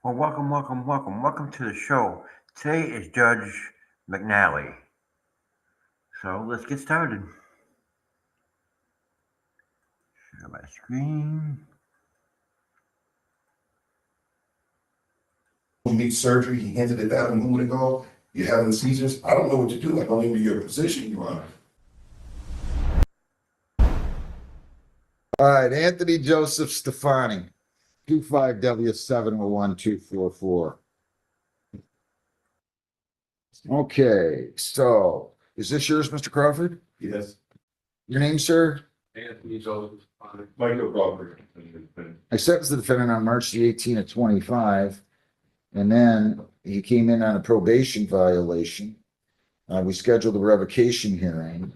Well, welcome to the show. Today is Judge McNally. So let's get started. Share my screen. Needs surgery. He hinted at that a moment ago. You're having seizures. I don't know what to do. I don't even know your position, Your Honor. All right, Anthony Joseph Stefani, 25W701244. Okay, so is this yours, Mr. Crawford? Yes. Your name, sir? Anthony Joseph Stefani. Michael Crawford. I sentenced the defendant on March the 18th of 25, and then he came in on a probation violation. We scheduled a revocation hearing,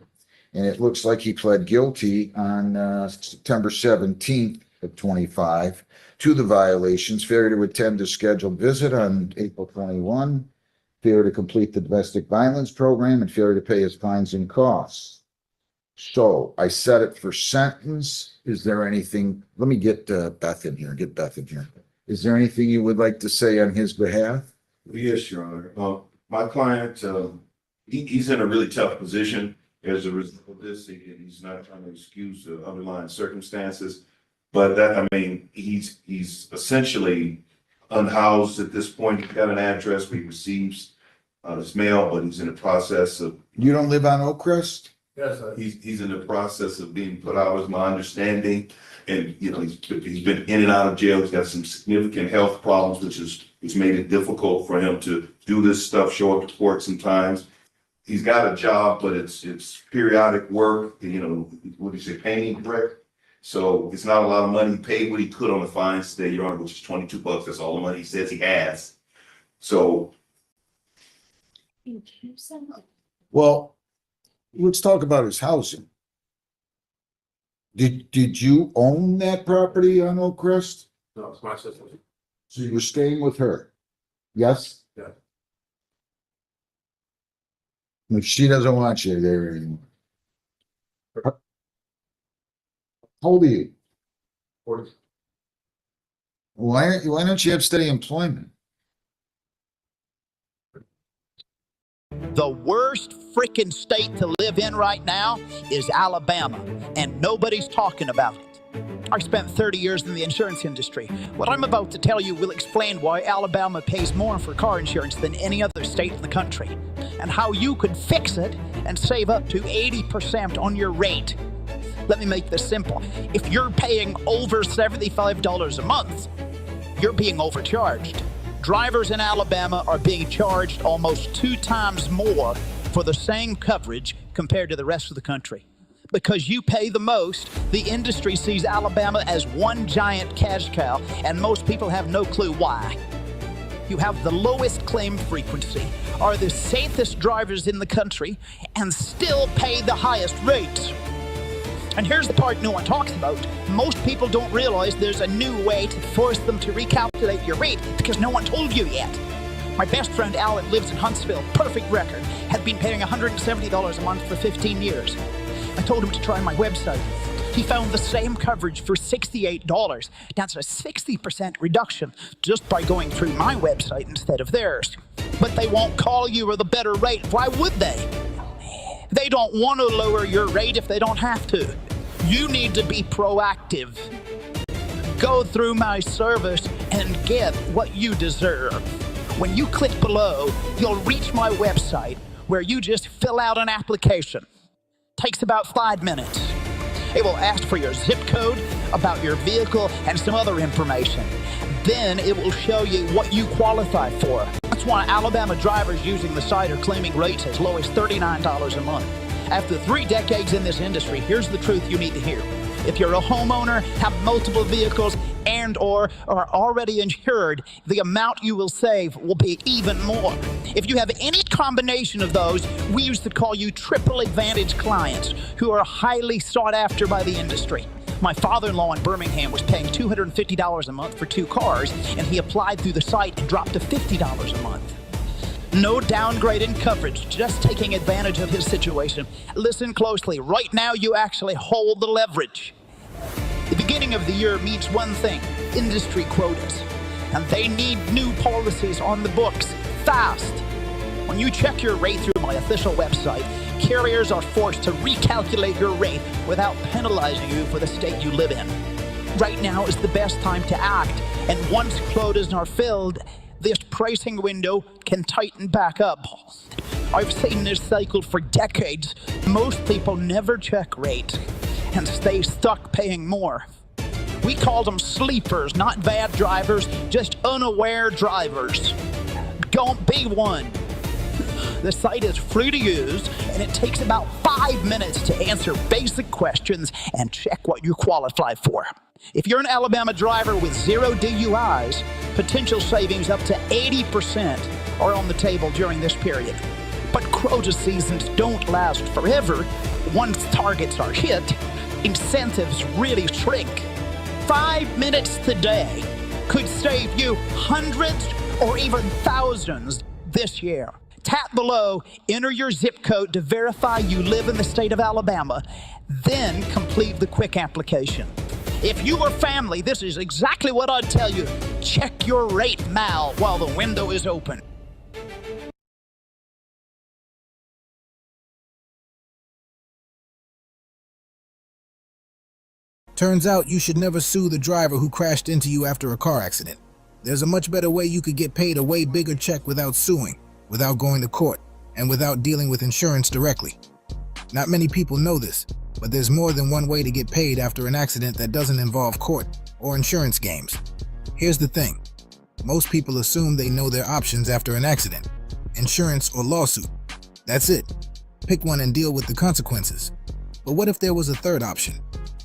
and it looks like he pled guilty on September 17th of 25 to the violations: failure to attend a scheduled visit on April 21, failure to complete the domestic violence program, and failure to pay his fines and costs. So I set it for sentence. Is there anything? Let me get Beth in here. Get Beth in here. Is there anything you would like to say on his behalf? Yes, Your Honor. My client, he's in a really tough position as a result of this. He's not trying to excuse the underlying circumstances, but he's essentially unhoused at this point. He's got an address where he receives his mail, but he's in the process of. You don't live on Oakcrest? Yes, sir. He's in the process of being put out, is my understanding. And, he's been in and out of jail. He's got some significant health problems, which made it difficult for him to do this stuff, show up to court sometimes. He's got a job, but it's periodic work, what do you say, painting brick. So it's not a lot of money. He paid what he could on the fines today, Your Honor, which is $22. That's all the money he says he has. So. Well, let's talk about his housing. Did you own that property on Oakcrest? No, it's my sister. So you were staying with her? Yes? Yeah. If she doesn't want you there anymore. How old are you? 40. Why don't you have steady employment? The worst freaking state to live in right now is Alabama, and nobody's talking about it. I spent 30 years in the insurance industry. What I'm about to tell you will explain why Alabama pays more for car insurance than any other state in the country, and how you could fix it and save up to 80% on your rate. Let me make this simple. If you're paying over $75 a month, you're being overcharged. Drivers in Alabama are being charged almost 2 times more for the same coverage compared to the rest of the country. Because you pay the most, the industry sees Alabama as one giant cash cow, and most people have no clue why. You have the lowest claim frequency, are the safest drivers in the country, and still pay the highest rates. And here's the part no one talks about. Most people don't realize there's a new way to force them to recalculate your rate because no one told you yet. My best friend Alan lives in Huntsville, perfect record, had been paying $170 a month for 15 years. I told him to try my website. He found the same coverage for $68. That's a 60% reduction just by going through my website instead of theirs. But they won't call you with a better rate. Why would they? They don't want to lower your rate if they don't have to. You need to be proactive. Go through my service and get what you deserve. When you click below, you'll reach my website where you just fill out an application. Takes about 5 minutes. It will ask for your zip code, about your vehicle, and some other information. Then it will show you what you qualify for. That's why Alabama drivers using the site are claiming rates as low as $39 a month. After 3 decades in this industry, here's the truth you need to hear. If you're a homeowner, have multiple vehicles, and/or are already insured, the amount you will save will be even more. If you have any combination of those, we used to call you triple advantage clients who are highly sought after by the industry. My father-in-law in Birmingham was paying $250 a month for 2 cars, and he applied through the site and dropped to $50 a month. No downgrade in coverage, just taking advantage of his situation. Listen closely. Right now, you actually hold the leverage. The beginning of the year means one thing: industry quotas. and they need new policies on the books fast. When you check your rate through my official website, carriers are forced to recalculate your rate without penalizing you for the state you live in. Right now is the best time to act, and once quotas are filled, this pricing window can tighten back up. I've seen this cycle for decades. Most people never check rates and stay stuck paying more. We call them sleepers, not bad drivers, just unaware drivers. Don't be one. The site is free to use, and it takes about 5 minutes to answer basic questions and check what you qualify for. If you're an Alabama driver with 0 DUIs, potential savings up to 80% are on the table during this period. But quota seasons don't last forever. Once targets are hit, incentives really shrink. 5 minutes today could save you hundreds or even thousands this year. Tap below, enter your zip code to verify you live in the state of Alabama, then complete the quick application. If you or family, this is exactly what I'd tell you. Check your rate now while the window is open. Turns out you should never sue the driver who crashed into you after a car accident. There's a much better way you could get paid a way bigger check without suing, without going to court, and without dealing with insurance directly. Not many people know this, but there's more than one way to get paid after an accident that doesn't involve court or insurance games. Here's the thing. Most people assume they know their options after an accident: insurance or lawsuit. That's it. Pick one and deal with the consequences. But what if there was a third option?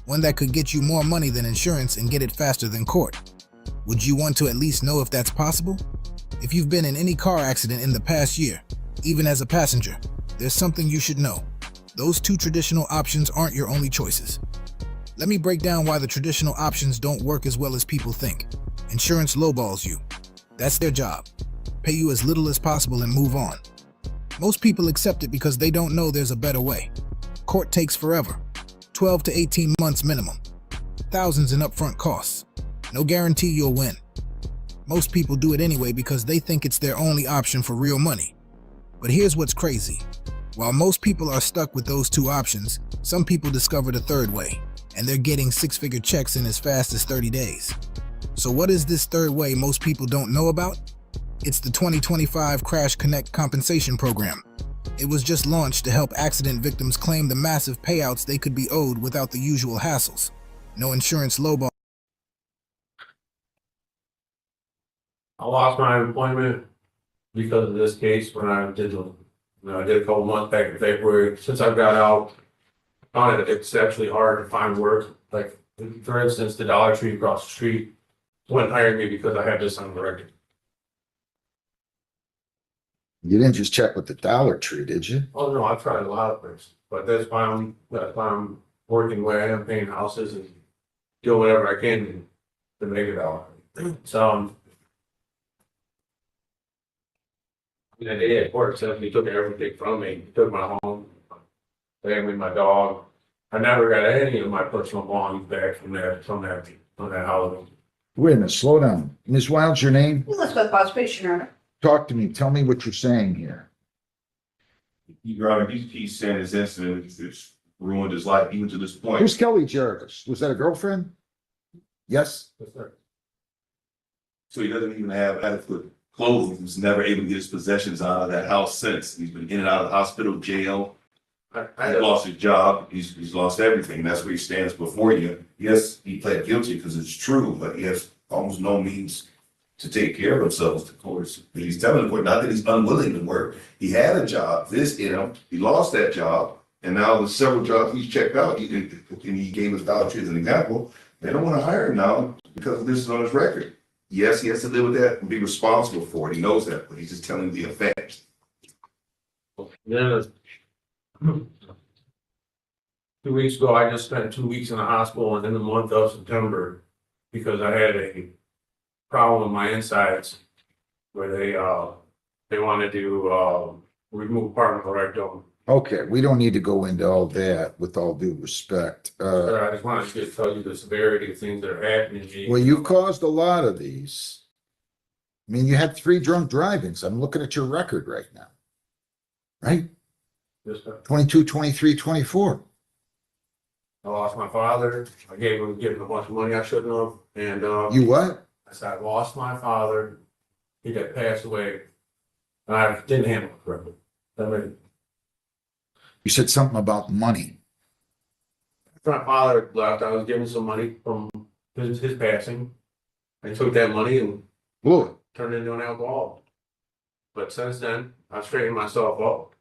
One that could get you more money than insurance and get it faster than court? Would you want to at least know if that's possible? If you've been in any car accident in the past year, even as a passenger, there's something you should know. Those two traditional options aren't your only choices. Let me break down why the traditional options don't work as well as people think. Insurance lowballs you. That's their job. Pay you as little as possible and move on. Most people accept it because they don't know there's a better way. Court takes forever. 12 to 18 months minimum. Thousands in upfront costs. No guarantee you'll win. Most people do it anyway because they think it's their only option for real money. But here's what's crazy. While most people are stuck with those two options, some people discovered a third way, and they're getting six-figure checks in as fast as 30 days. So what is this third way most people don't know about? It's the 2025 Crash Connect Compensation Program. It was just launched to help accident victims claim the massive payouts they could be owed without the usual hassles. No insurance lowball. I lost my employment because of this case when I did a couple months back in February. Since I got out, I found it exceptionally hard to find work. Like, for instance, the Dollar Tree across the street wouldn't hire me because I had this on the record. You didn't just check with the Dollar Tree, did you? Oh, no, I've tried a lot of places, but that's why I'm working where I am, paying houses and doing whatever I can to make it out. So, the day at work, he took everything from me. He took my home, family, my dog. I never got any of my personal belongings back from that house. Wait a minute, slow down. Ms. Wild's your name? Elizabeth Bosby, Your Honor. Talk to me. Tell me what you're saying here. Your Honor, he's saying this incident has ruined his life even to this point. Who's Kelly Jarvis? Was that a girlfriend? Yes? So he doesn't even have adequate clothing. He was never able to get his possessions out of that house since. He's been in and out of the hospital, jail. He lost his job. He's lost everything. That's where he stands before you. Yes, he pled guilty because it's true, but he has almost no means to take care of himself, of course. He's telling the court not that he's unwilling to work. He had a job, he lost that job, and now the several jobs he's checked out, and he gave his Dollar Tree as an example. They don't want to hire him now because this is on his record. Yes, he has to live with that and be responsible for it. He knows that, but he's just telling the effect. Then 2 weeks ago, I just spent 2 weeks in the hospital, and in the month of September, because I had a problem with my insides, where they wanted to remove part of the rectum. Okay, we don't need to go into all that with all due respect. I just wanted to tell you the severity of things that are happening to me. Well, you've caused a lot of these. I mean, you had 3 drunk drivings. I'm looking at your record right now. Right? Yes, sir. 22, 23, 24. I lost my father. I gave him a bunch of money I shouldn't have. And, You what? I said, I lost my father. He got passed away. And I didn't handle it correctly. I mean, You said something about money. after my father left, I was given some money from his passing. I took that money and Blew it. turned it into an alcohol. But since then, I've straightened myself up.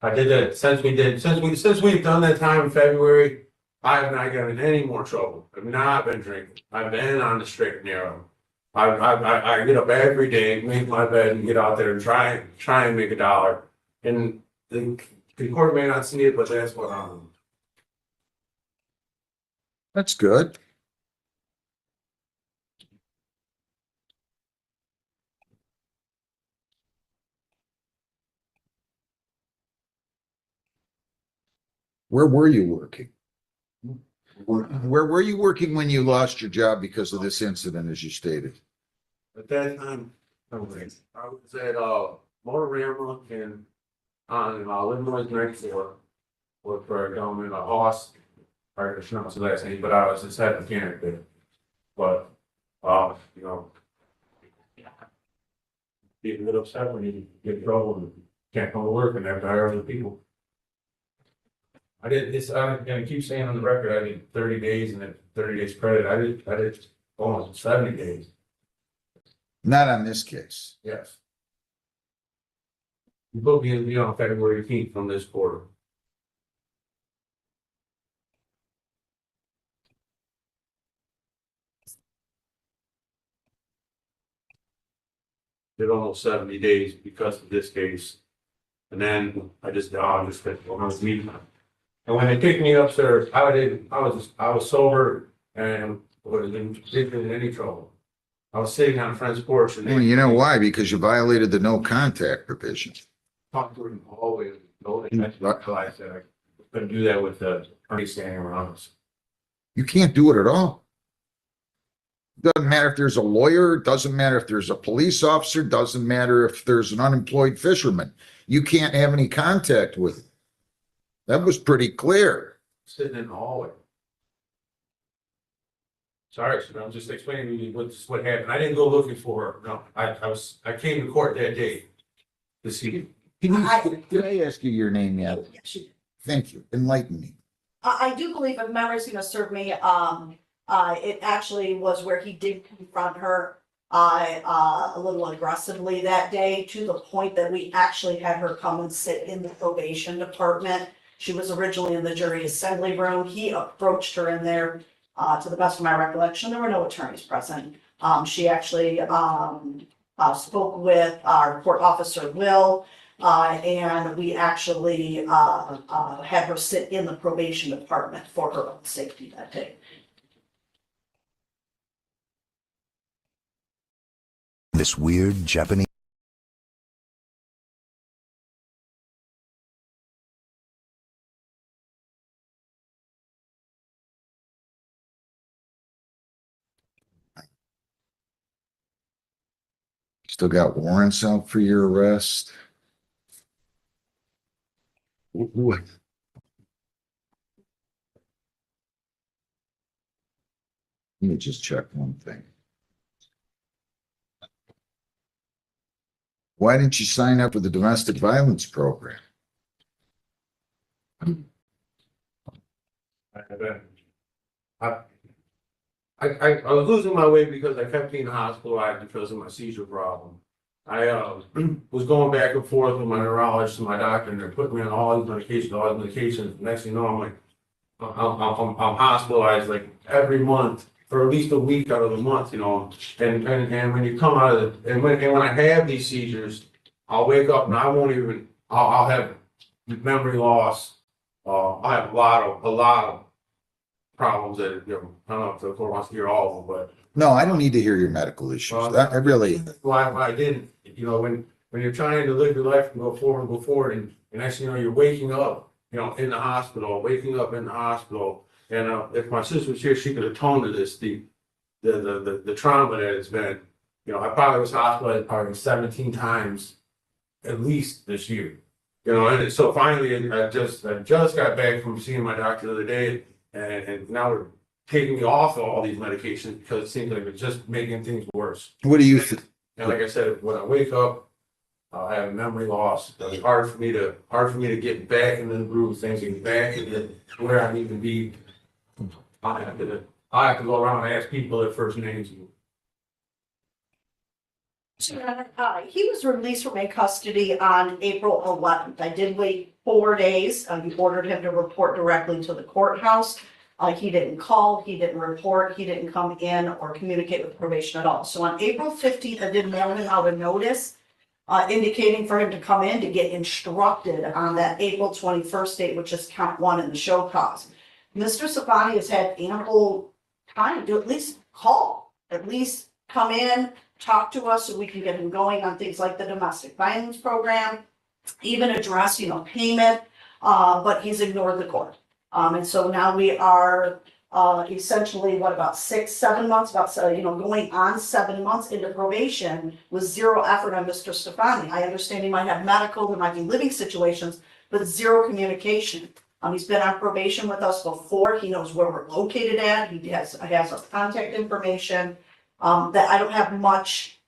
I did that since we've done that time in February. I have not gotten in any more trouble. I've not been drinking. I've been on the straight and narrow. I get up every day, make my bed, and get out there and try and make a dollar. And the court may not see it, but that's what I'm doing. That's good. Where were you working? Where were you working when you lost your job because of this incident, as you stated? At that time, I was at Motorama and on Illinois next door. Worked for a gentleman, Hoss. I can't pronounce his last name, but I was his head mechanic there. But you know, people get upset when you get in trouble and can't come to work and have to hire other people. I did this. I'm gonna keep saying on the record. I did 30 days and then 30 days credit. I did almost 70 days. Not on this case. Yes. You put me in on February 18th from this quarter. Did almost 70 days because of this case. And then I just spent 1 week. And when they picked me up, sir, I was sober and didn't get in any trouble. I was sitting on a friend's porch and Well, they you know why? Because you violated the no contact provision. talked to him always. I said I couldn't do that with the attorney standing around us. You can't do it at all. Doesn't matter if there's a lawyer, doesn't matter if there's a police officer, doesn't matter if there's an unemployed fisherman. You can't have any contact with him. That was pretty clear. Sitting in the hallway. Sorry, sir, I'm just explaining to you what happened. I didn't go looking for her. No, I came to court that day to see you. Did I ask you your name yet? Yes, you did. Thank you. Enlighten me. I do believe, if memory's gonna serve me, it actually was where he did confront her a little aggressively that day, to the point that we actually had her come and sit in the probation department. She was originally in the jury assembly room. He approached her in there. To the best of my recollection, there were no attorneys present. She actually spoke with our court officer, Will, and we actually had her sit in the probation department for her own safety that day. This weird Japanese. Still got warrants out for your arrest? What? Let me just check one thing. Why didn't you sign up for the domestic violence program? I was losing my way because I kept being hospitalized because of my seizure problem. I was going back and forth with my neurologist and my doctor, and they're putting me on all these medications. Next thing you know, I'm hospitalized like every month for at least a week out of the month, you know. And when you come out of it, and when I have these seizures, I'll wake up and I won't even. I'll have memory loss. I have a lot of problems that, you know, I don't know if the court wants to hear all of them, but. No, I don't need to hear your medical issues. That I really, Why I didn't, you know, when you're trying to live your life and go forward, and next thing you know, you're waking up, you know, in the hospital, and if my sister was here, she could atone to this, the trauma that it's been, I probably was hospitalized probably 17 times at least this year. And so finally, I just got back from seeing my doctor the other day, and now we're taking me off of all these medications because it seems like it's just making things worse. What do you think? And like I said, when I wake up, I'll have memory loss. It's hard for me to get back in the groove of things, get back into where I need to be. I have to go around and ask people their first names. He was released from in custody on April 11th. I did wait 4 days. We ordered him to report directly to the courthouse. He didn't call, he didn't report, he didn't come in or communicate with probation at all. So on April 15th, I did mail him out a notice indicating for him to come in to get instructed on that April 21st date, which is count 1 in the show cause. Mr. Safani has had ample time to at least call, at least come in, talk to us so we can get him going on things like the domestic violence program, even address, payment, but he's ignored the court. And so now we are essentially, about 6-7 months, going on 7 months into probation with zero effort on Mr. Stefani. I understand he might have medical, there might be living situations, but zero communication. He's been on probation with us before. He knows where we're located at. He has our contact information. That I don't have much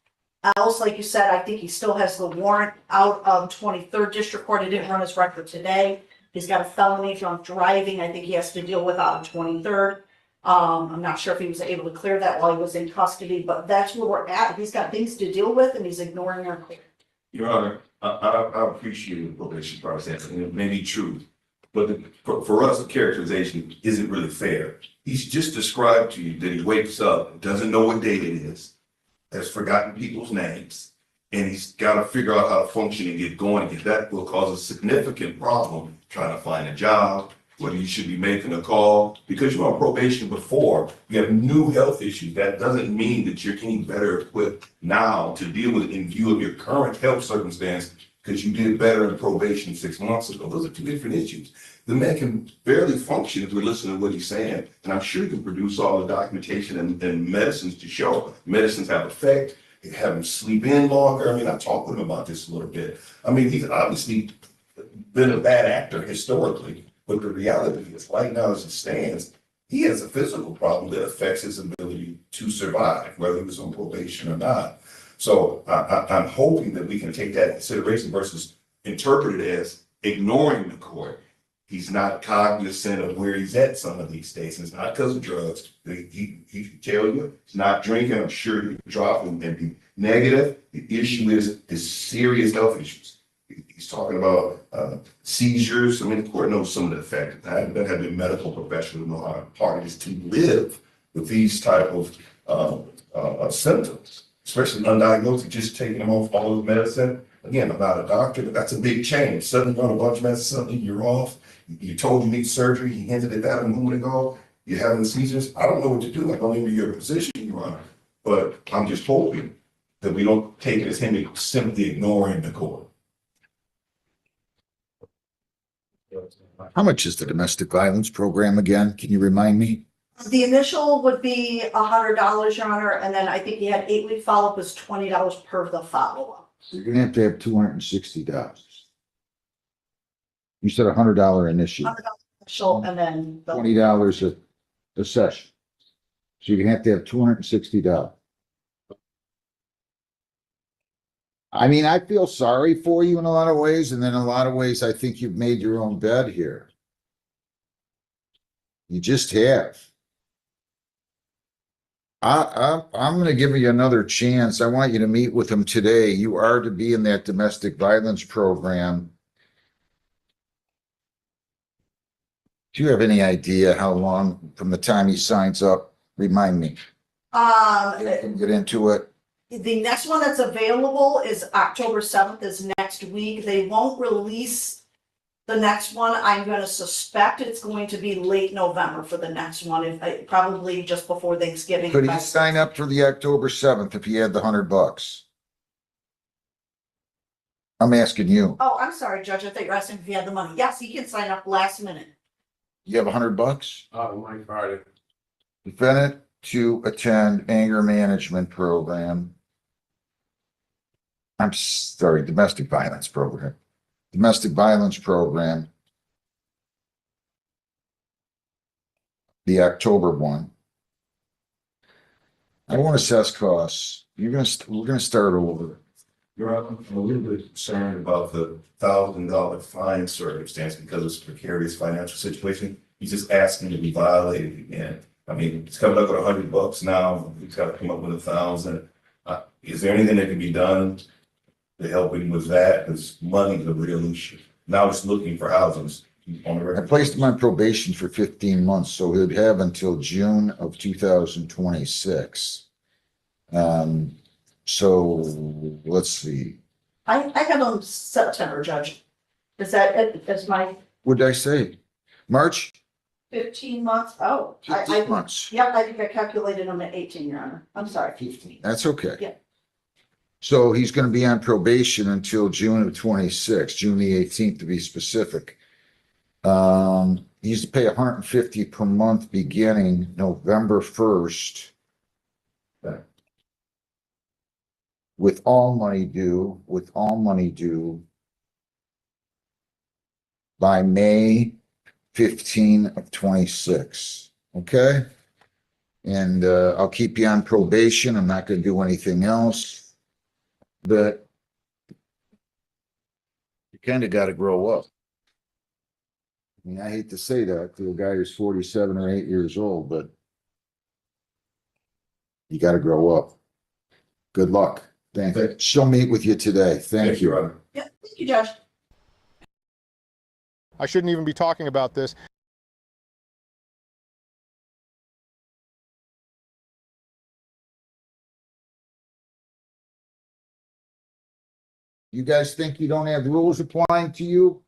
else. Like you said, I think he still has the warrant out of 23rd District Court. I didn't run his record today. He's got a felony drunk driving. I think he has to deal with out of 23rd. I'm not sure if he was able to clear that while he was in custody, but that's where we're at. He's got things to deal with and he's ignoring our court. Your Honor, I appreciate the probation process, and it may be true, but for us, the characterization isn't really fair. He's just described to you that he wakes up, doesn't know what day it is, has forgotten people's names, and he's got to figure out how to function and get going. And that will cause a significant problem trying to find a job, whether you should be making a call. Because you're on probation before, you have new health issues. That doesn't mean that you're any better equipped now to deal with it in view of your current health circumstance because you did better in probation 6 months ago. Those are two different issues. The man can barely function if we listen to what he's saying. And I'm sure he can produce all the documentation and medicines to show medicines have effect, have him sleep in longer. I talked with him about this a little bit. He's obviously been a bad actor historically, but the reality is right now as it stands, he has a physical problem that affects his ability to survive, whether he was on probation or not. So I'm hoping that we can take that into consideration versus interpret it as ignoring the court. He's not cognizant of where he's at some of these days. It's not because of drugs. He can tell you he's not drinking. I'm sure he can drop and be negative. The issue is his serious health issues. He's talking about seizures. The court knows some of the effects. I haven't had a medical professional to know how hard it is to live with these type of symptoms, especially undiagnosed, just taking them off all of the medicine. Again, I'm not a doctor, but that's a big change. Suddenly you're on a bunch of medicine, suddenly you're off. You told you need surgery. He hinted at that a moment ago. You're having seizures. I don't know what to do. I don't even know your position, Your Honor. But I'm just hoping that we don't take it as him simply ignoring the court. How much is the domestic violence program again? Can you remind me? The initial would be $100, Your Honor, and then I think he had 8-week follow-up was $20 per the follow-up. So you're gonna have to have $260. You said $100 initial, $100 initial, and then the $20 a session. So you're gonna have to have $260. I feel sorry for you in a lot of ways, and then in a lot of ways, I think you've made your own bed here. You just have. I'm going to give you another chance. I want you to meet with him today. You are to be in that domestic violence program. Do you have any idea how long from the time he signs up? Remind me. Get into it. The next one that's available is October 7th is next week. They won't release the next one. I'm going to suspect it's going to be late November for the next one, probably just before Thanksgiving. Could he sign up for the October 7th if he had the $100? I'm asking you. Oh, I'm sorry, Judge. I thought you were asking if he had the money. Yes, he can sign up last minute. You have $100? My Friday. Defendant to attend anger management program. I'm sorry, domestic violence program. Domestic violence program. The October one. I won't assess costs. We're gonna start over. I'm a little bit concerned about the $1,000 fine circumstance because of his precarious financial situation. He's just asking to be violated again. I mean, it's coming up with $100 now. He's got to come up with 1,000. Is there anything that can be done to help him with that? Because money is a real issue. Now he's looking for houses on the I record. placed him on probation for 15 months, so he'd have until June of 2026. So let's see. I have on September, Judge. Is that it? Is my What did I say? March? 15 months? Oh, 15 months. yep, I think I calculated them at 18, Your Honor. I'm sorry, 15. That's okay. Yeah. So he's gonna be on probation until June of 26, June the 18th to be specific. He used to pay 150 per month beginning November 1st. With all money due by May 15 of 26. Okay? And I'll keep you on probation. I'm not gonna do anything else. But you kind of got to grow up. I mean, I hate to say that to a guy who's 47 or 8 years old, but you got to grow up. Good luck. Thank you. She'll meet with you today. Thank you. Your Honor. Yeah, thank you, Judge. I shouldn't even be talking about this. You guys think you don't have rules applying to you?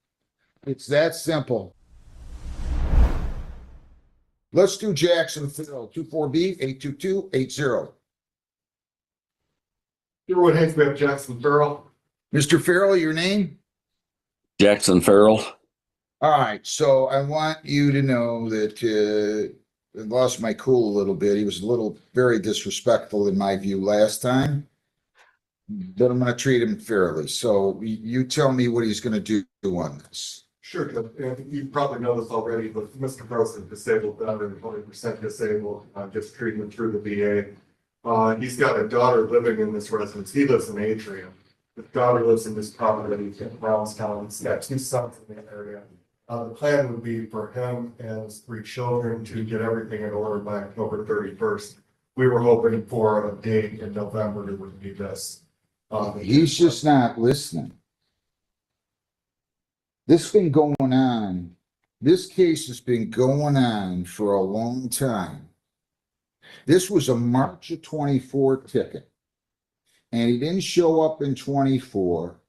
It's that simple. Let's do Jackson Phil, 24B 82280. Everyone hates me, Jackson Farrell. Mr. Farrell, your name? Jackson Farrell. All right, so I want you to know that I lost my cool a little bit. He was very disrespectful in my view last time. But I'm gonna treat him fairly. So you tell me what he's gonna do on this. Sure, and you probably know this already, but Mr. Gross is disabled, better than 20% disabled, just treatment through the VA. He's got a daughter living in this residence. He lives in Adrian. His daughter lives in this property in Brownstown. He's got 2 sons in the area. The plan would be for him and his 3 children to get everything in order by October 31st. We were hoping for a date in November that would be this. He's just not listening. This been going on. This case has been going on for a long time. This was a March of 24 ticket. And he didn't show up in 24.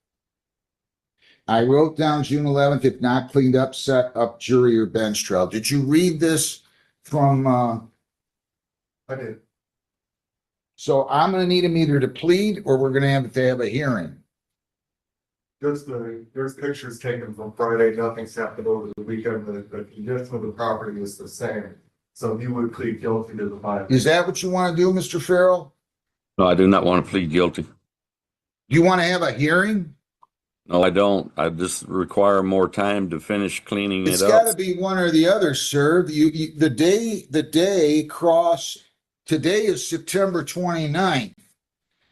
I wrote down June 11th, if not cleaned up, set up jury or bench trial. Did you read this from I did. So I'm gonna need him either to plead or we're gonna have to have a hearing. There's pictures taken from Friday, nothing's happened over the weekend, the condition of the property is the same. So you would plead guilty to the violation. Is that what you want to do, Mr. Farrell? No, I do not want to plead guilty. Do you want to have a hearing? No, I don't. I just require more time to finish cleaning It's it got to up. be one or the other, sir. The day cross, today is September 29th.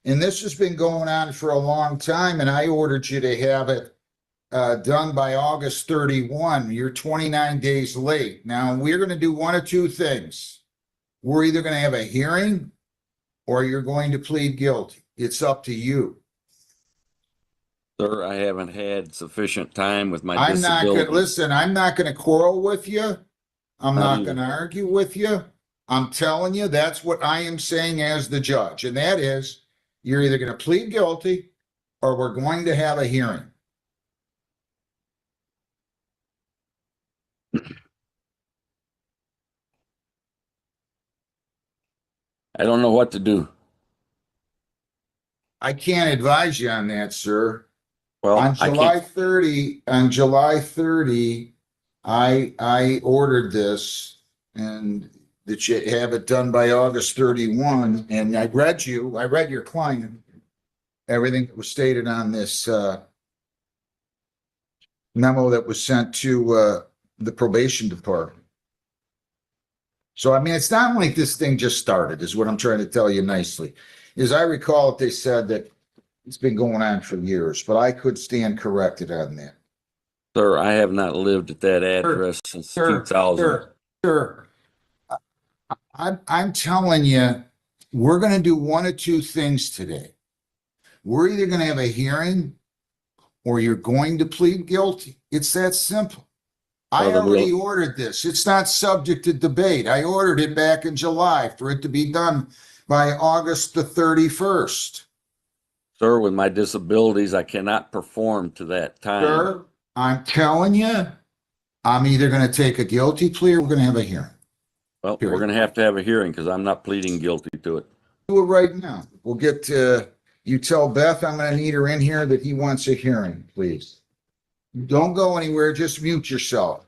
And this has been going on for a long time, and I ordered you to have it done by August 31. You're 29 days late. Now, we're going to do one of two things. We're either going to have a hearing or you're going to plead guilty. It's up to you. Sir, I haven't had sufficient time with my I'm not disability. gonna listen, I'm not gonna quarrel with you. I'm Not not either. gonna argue with you. I'm telling you, that's what I am saying as the judge, and that is, you're either gonna plead guilty or we're going to have a hearing. I don't know what to do. I can't advise you on that, sir. Well, On I July can't. 30, I ordered this and that you have it done by August 31. And I read your client. everything that was stated on this memo that was sent to the probation department. So, I mean, it's not like this thing just started, is what I'm trying to tell you nicely. As I recall, they said that it's been going on for years, but I could stand corrected on that. Sir, I have not lived at that address since 2000. Sir, I'm telling you, we're going to do one of two things today. We're either going to have a hearing or you're going to plead guilty. It's that simple. I already ordered this. It's not subject to debate. I ordered it back in July for it to be done by August the 31st. Sir, with my disabilities, I cannot perform to that time. Sir, I'm telling you, I'm either going to take a guilty plea or we're going to have a hearing. Well, we're going to have a hearing because I'm not pleading guilty to it. Do it right now. We'll get to, you tell Beth I'm going to need her in here that he wants a hearing, please. Don't go anywhere. Just mute yourself.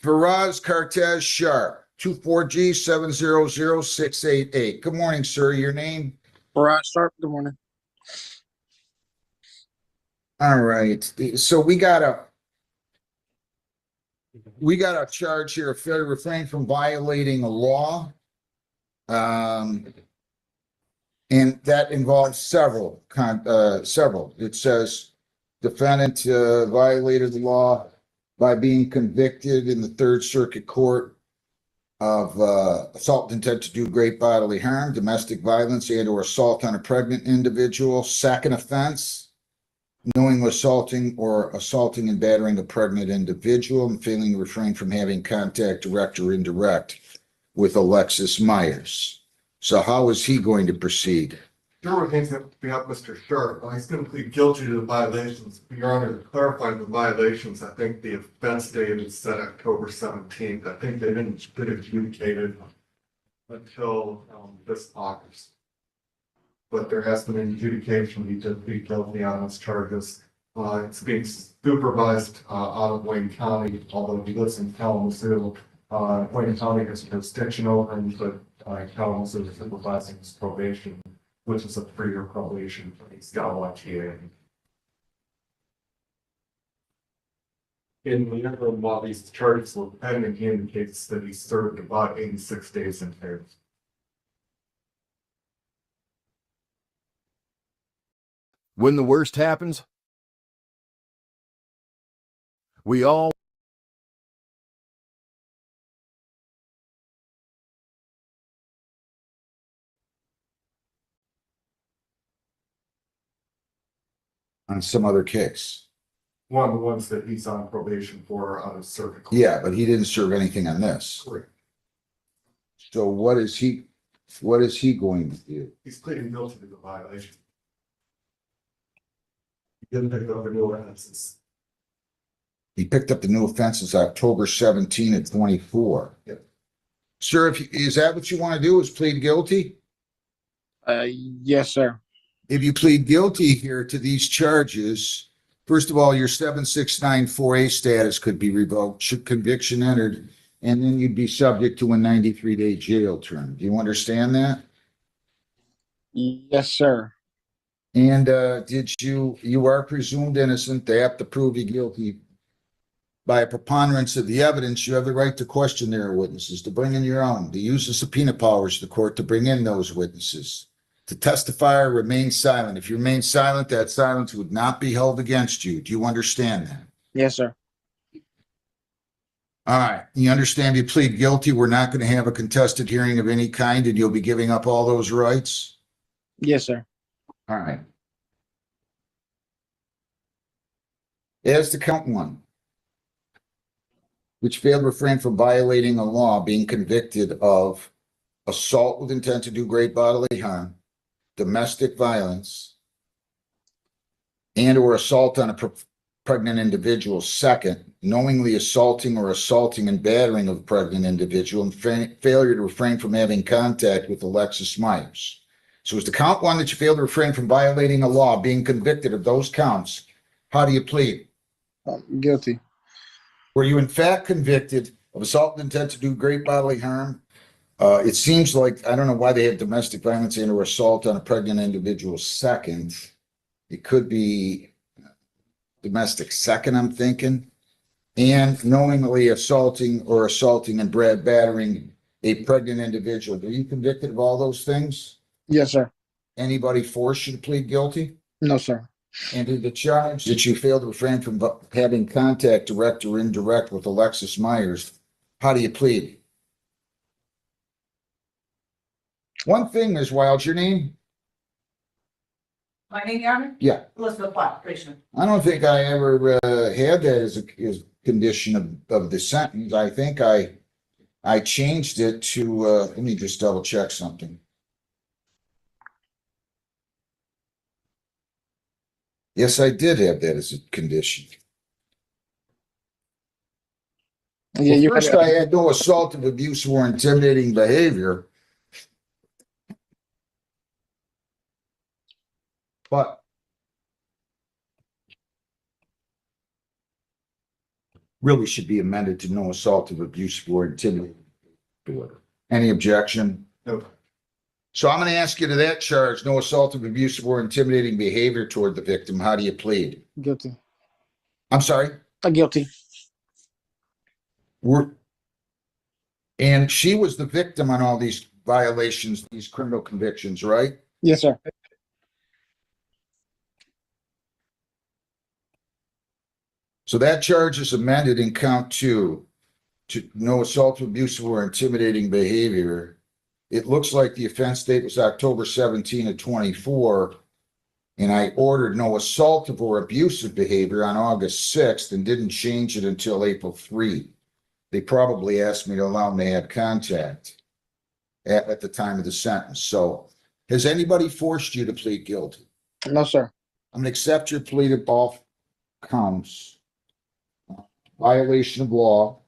Faraz Cartez Sharp, 24G700688. Good morning, sir. Your name? Faraz Sharp. Good morning. All right. So we got a charge here of failure to refrain from violating a law. And that involves several. It says defendant violated the law by being convicted in the Third Circuit Court of assault with intent to do great bodily harm, domestic violence, and or assault on a pregnant individual. Second offense, knowingly assaulting or assaulting and battering a pregnant individual and failing to refrain from having contact, direct or indirect, with Alexis Myers. So how is he going to proceed? Sure, we have Mr. Sharp. He's going to plead guilty to the violations. Your Honor, to clarify the violations, I think the offense date is set October 17th. I think they didn't get adjudicated until this August. But there has been an adjudication. He did plead guilty on those charges. It's being supervised out of Wayne County, although he lives in Kalamazoo. Wayne County has jurisdiction over him, but Kalamazoo is supervising his probation, which is a 3-year probation. He's got a TA. In the interim, while these charges were pending, he indicates that he served about 86 days in jail. When the worst happens, we all on some other case. One of the ones that he's on probation for out of circuit court. Yeah, but he didn't serve anything on this. Correct. So what is he going to do? He's pleading guilty to the violation. He didn't pick up the new offenses. He picked up the new offenses October 17 and 24. Yep. Sir, is that what you want to do, is plead guilty? Yes, sir. If you plead guilty here to these charges, first of all, your 7694A status could be revoked, should conviction entered, and then you'd be subject to a 93-day jail term. Do you understand that? Yes, sir. And you are presumed innocent. They have to prove you guilty by a preponderance of the evidence. You have the right to question their witnesses, to bring in your own, to use the subpoena powers of the court to bring in those witnesses, to testify or remain silent. If you remain silent, that silence would not be held against you. Do you understand that? Yes, sir. All right. You understand, if you plead guilty, we're not going to have a contested hearing of any kind, and you'll be giving up all those rights? Yes, sir. All right. As to count one, which failed to refrain from violating a law, being convicted of assault with intent to do great bodily harm, domestic violence, and or assault on a pregnant individual. Second, knowingly assaulting or assaulting and battering of a pregnant individual, and failure to refrain from having contact with Alexis Myers. So as to count one that you failed to refrain from violating a law, being convicted of those counts, how do you plead? Guilty. Were you in fact convicted of assault with intent to do great bodily harm? It seems like, I don't know why they have domestic violence and or assault on a pregnant individual second. It could be domestic second, I'm thinking. And knowingly assaulting and battering a pregnant individual. Were you convicted of all those things? Yes, sir. Anybody force you to plead guilty? No, sir. And did the charge that you failed to refrain from having contact, direct or indirect, with Alexis Myers, how do you plead? One thing, Ms. Wild, your name? My name, Your Honor? Yeah. Elizabeth Black, Commissioner. I don't think I ever had that as a condition of the sentence. I think I changed it to, let me just double check something. Yes, I did have that as a condition. Yeah, Well, you first, I had no assaultive, abusive, or intimidating behavior. But really should be amended to no assaultive, abusive, or intimidating. Any objection? No. So I'm going to ask you to that charge, no assaultive, abusive, or intimidating behavior toward the victim. How do you plead? guilty. I'm sorry? Guilty. And she was the victim on all these violations, these criminal convictions, right? Yes, sir. So that charge is amended in count 2 to no assault, abusive, or intimidating behavior. It looks like the offense date was October 17 of 24, and I ordered no assaultive or abusive behavior on August 6th and didn't change it until April 3. They probably asked me to allow them to have contact at the time of the sentence. So has anybody forced you to plead guilty? No, sir. I'm going to accept your plea to all counts. Violation of law.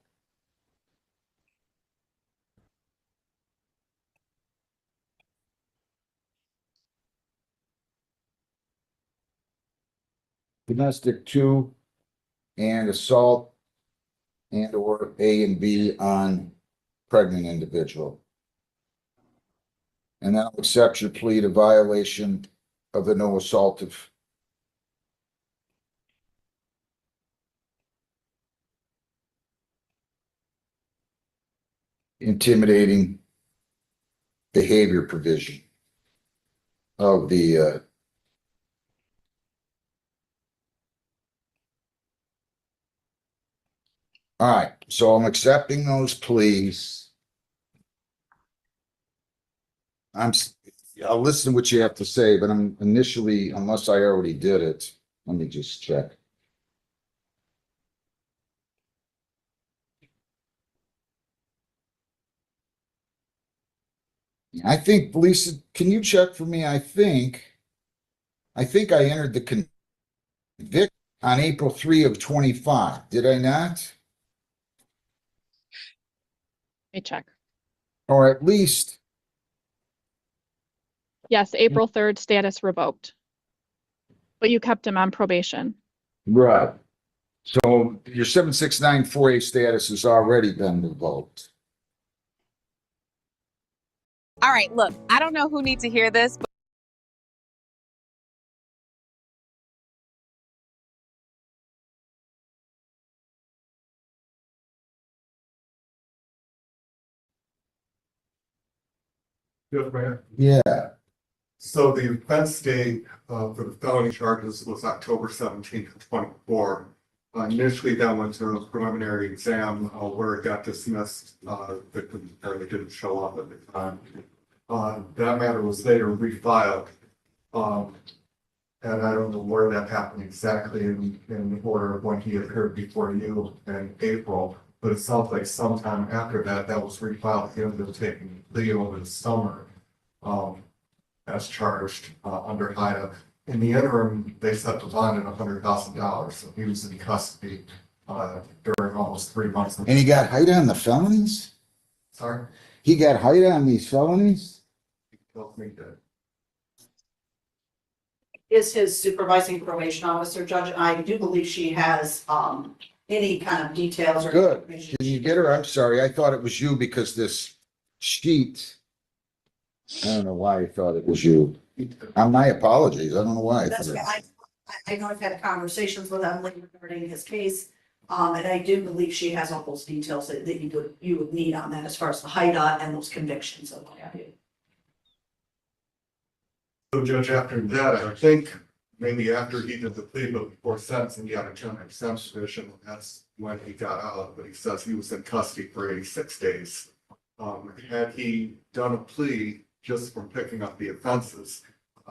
Domestic 2 and assault and or A and B on pregnant individual. And I'll accept your plea to violation of the no assaultive. Intimidating behavior provision of the all right, so I'm accepting those pleas. I'll listen to what you have to say, but I'm initially, unless I already did it, let me just check. I think, Lisa, can you check for me? I think I entered the convict on April 3 of 25. Did I not? Let me check. Or at least, Yes, April 3rd, status revoked. But you kept him on probation. right. So your 76948 status has already been revoked. All right, look, I don't know who needs to hear this, but Yes, Mayor. Yeah. So the offense date for the felony charges was October 17th of 24. Initially, that went to a preliminary exam where it got dismissed. Victim apparently didn't show up at the time. That matter was later refiled. And I don't know where that happened exactly in order of when he appeared before you in April, but it sounds like sometime after that was refiled. He ended up taking the plea over the summer as charged under HIDA. In the interim, they set the bond at $100,000, so he was in custody during almost 3 months. And he got HIDA on the felonies? Sorry? He got HIDA on these felonies? He tells me that. Is his supervising probation officer, Judge, I do believe she has, any kind of details or. Good. information. Did you get her? I'm sorry. I thought it was you because this sheet, I don't know why I thought it was you. My apologies. I don't know why. That's okay. I know I've had conversations with Emily regarding his case. And I do believe she has all those details that you would need on that as far as the HIDA and those convictions and what have you. So Judge, after that, I think maybe after he did the plea, but before sentencing, he had a 10% petition. That's when he got out, but he says he was in custody for 86 days. Had he done a plea just from picking up the offenses,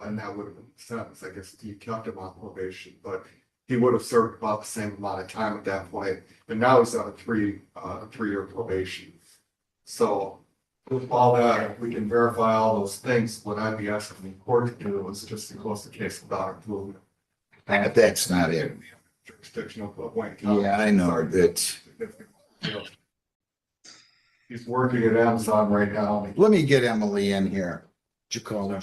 and that would have been the sentence, I guess he kept him on probation, but he would have served about the same amount of time at that point. And now he's on a three-year probation. So with all that, if we can verify all those things, what I'd be asking the court to do is just to close the case without improvement. That's not it. Jurisdictional, but Wayne County. Yeah, I know that. He's working at Amazon right now. Let me get Emily in here. Did you call her?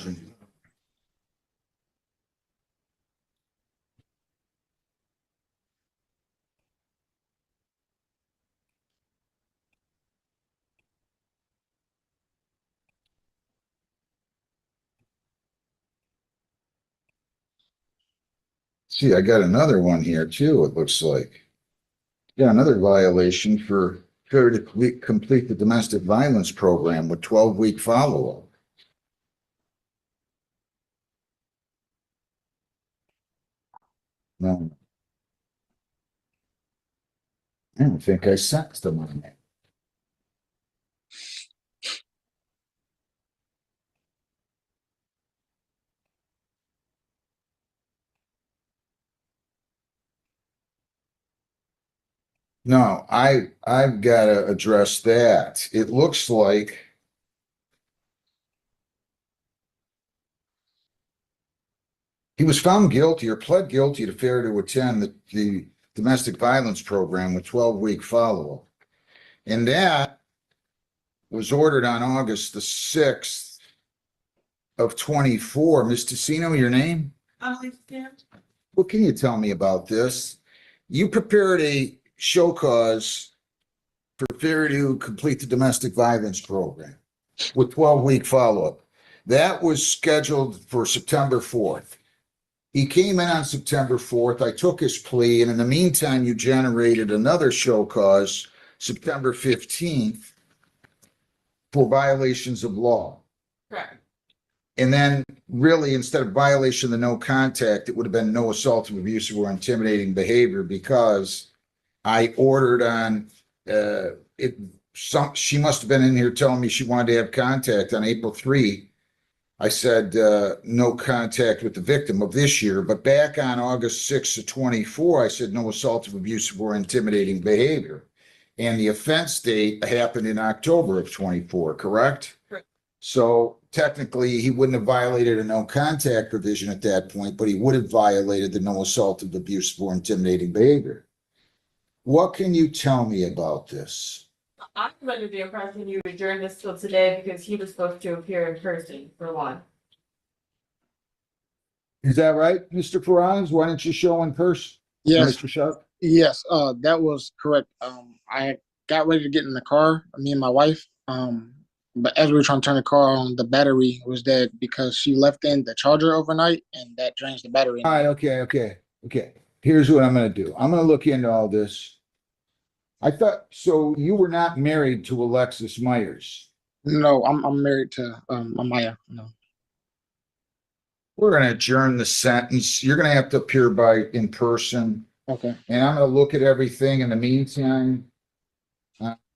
See, I got another one here too, it looks like. Yeah, another violation for failure to complete the domestic violence program with 12-week follow-up. No. I don't think I sentenced them on that. No, I've got to address that. It looks like he was found guilty or pled guilty to failure to attend the domestic violence program with 12-week follow-up. And that was ordered on August the 6th of 24. Ms. Tessino, your name? What can you tell me about this? You prepared a show cause for failure to complete the domestic violence program with 12-week follow-up. That was scheduled for September 4th. He came in on September 4th. I took his plea, and in the meantime, you generated another show cause September 15th for violations of law. Correct. And then really, instead of violation of the no contact, it would have been no assaultive, abusive, or intimidating behavior because I ordered on she must have been in here telling me she wanted to have contact on April 3. I said no contact with the victim of this year, but back on August 6th of 24, I said no assaultive, abusive, or intimidating behavior. And the offense date happened in October of 24, correct? Correct. So technically, he wouldn't have violated a no contact provision at that point, but he would have violated the no assaultive, abusive, or intimidating behavior. What can you tell me about this? I'm under the impression you adjourned this till today because he was supposed to appear in person for one. Is that right, Mr. Faraz? Why don't you show in person? Yes, Mr. Sharp? yes, that was correct. I got ready to get in the car, me and my wife. But as we were trying to turn the car on, the battery was dead because she left in the charger overnight, and that drains the battery. All right, okay. Here's what I'm going to do. I'm going to look into all this. I thought, so you were not married to Alexis Myers? No, I'm married to Amaya. No. We're going to adjourn the sentence. You're going to have to appear in person. Okay. And I'm going to look at everything in the meantime.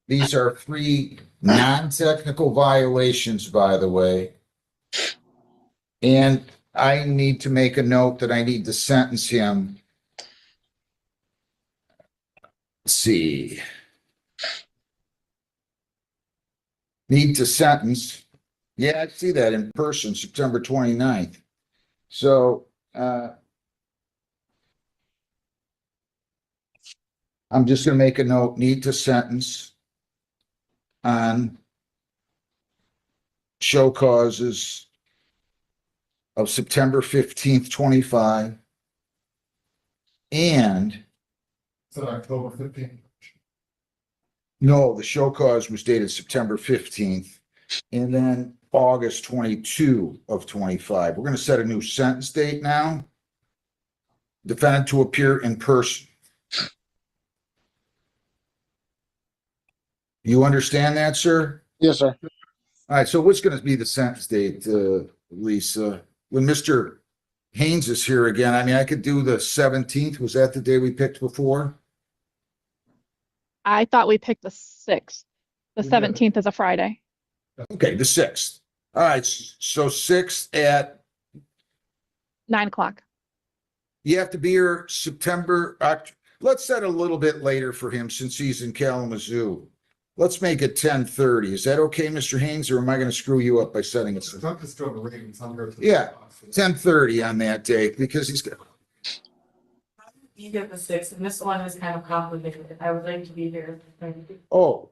These are 3 non-technical violations, by the way. And I need to make a note that I need to sentence him. Let's see. Need to sentence. Yeah, I see that in person, September 29th. So, I'm just going to make a note, need to sentence on show causes of September 15th, 25, and It's October 15th. no, the show cause was dated September 15th. And then August 22 of 25. We're going to set a new sentence date now. Defendant to appear in person. You understand that, sir? Yes, sir. All right, so what's going to be the sentence date, Lisa? When Mr. Haynes is here again, I mean, I could do the 17th. Was that the day we picked before? I thought we picked the 6th. The We did. 17th is a Friday. Okay, the 6th. All right, so 6th at, 9 o'clock. you have to be here let's set a little bit later for him since he's in Kalamazoo. Let's make it 10:30. Is that okay, Mr. Haynes, or am I going to screw you up by setting it? I'm just doing the readings. I'm here. Yeah, 10:30 on that day because he's got. You get the 6th, and this one is kind of complicated. I would like to be here. Oh,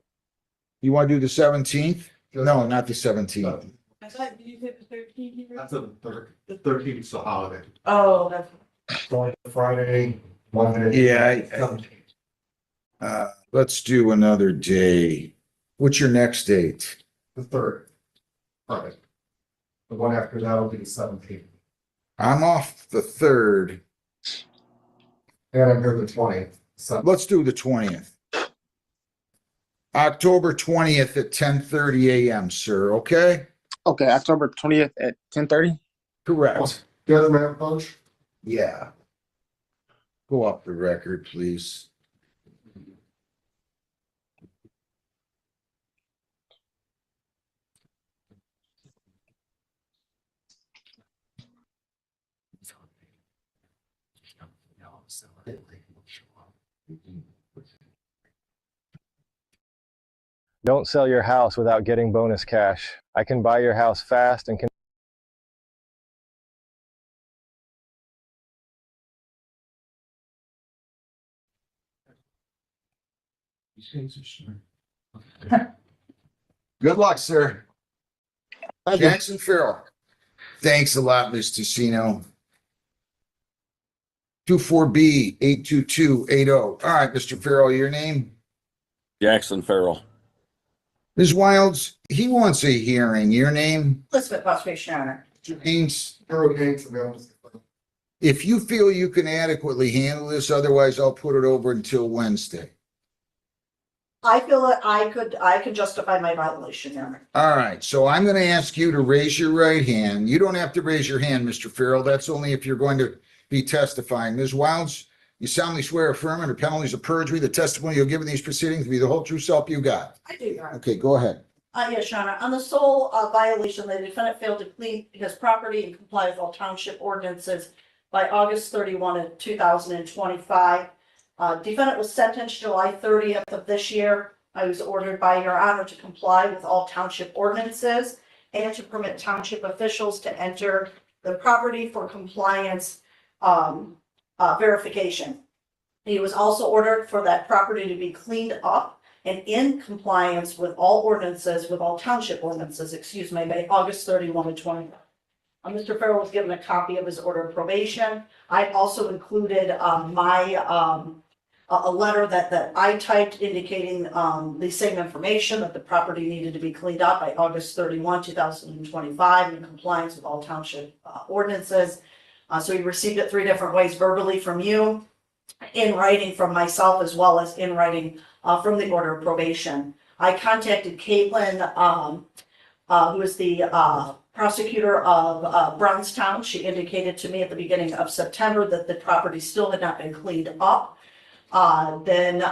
you want to do the 17th? No, not the 17th. I thought you did the 13th. That's the 13th is a holiday. Oh, that's. Friday, Monday. Yeah, let's do another day. What's your next date? The 3rd. Friday. The one after that will be the 17th. I'm off the 3rd. And I'm here the 20th. So Let's do the 20th. October 20th at 10:30 a.m., sir, okay? Okay, October 20th at 10:30. Correct. Yes, ma'am, Coach. Yeah. Go off the record, please. Don't sell your house without getting bonus cash. I can buy your house fast and can Good luck, sir. Thank you. Jackson Farrell. Thanks a lot, Mr. Cino. 24B 82280. All right, Mr. Farrell, your name? Jackson Farrell. Ms. Wilds, he wants a hearing. Your name? Elizabeth Busby, Your Honor. Haynes? Harold Haynes, available. If you feel you can adequately handle this, otherwise I'll put it over until Wednesday. I feel that I could justify my violation, Your Honor. All right, so I'm going to ask you to raise your right hand. You don't have to raise your hand, Mr. Farrell. That's only if you're going to be testifying. Ms. Wilds, you solemnly swear affirm under penalties of perjury the testimony you'll give in these proceedings to be the whole true self you got. I do, Your Honor. Okay, go ahead. Yes, Your Honor. On the sole violation, the defendant failed to clean his property and comply with all township ordinances by August 31 of 2025. Defendant was sentenced July 30th of this year. I was ordered by Your Honor to comply with all township ordinances and to permit township officials to enter the property for compliance verification. He was also ordered for that property to be cleaned up and in compliance with all ordinances, with all township ordinances, excuse me, by August 31 of 20. Mr. Farrell was given a copy of his order of probation. I also included a letter that I typed indicating the same information, that the property needed to be cleaned up by August 31, 2025 in compliance with all township ordinances. So he received it 3 different ways: verbally from you, in writing from myself, as well as in writing from the order of probation. I contacted Caitlin, who is the prosecutor of Brownstown. She indicated to me at the beginning of September that the property still had not been cleaned up. Then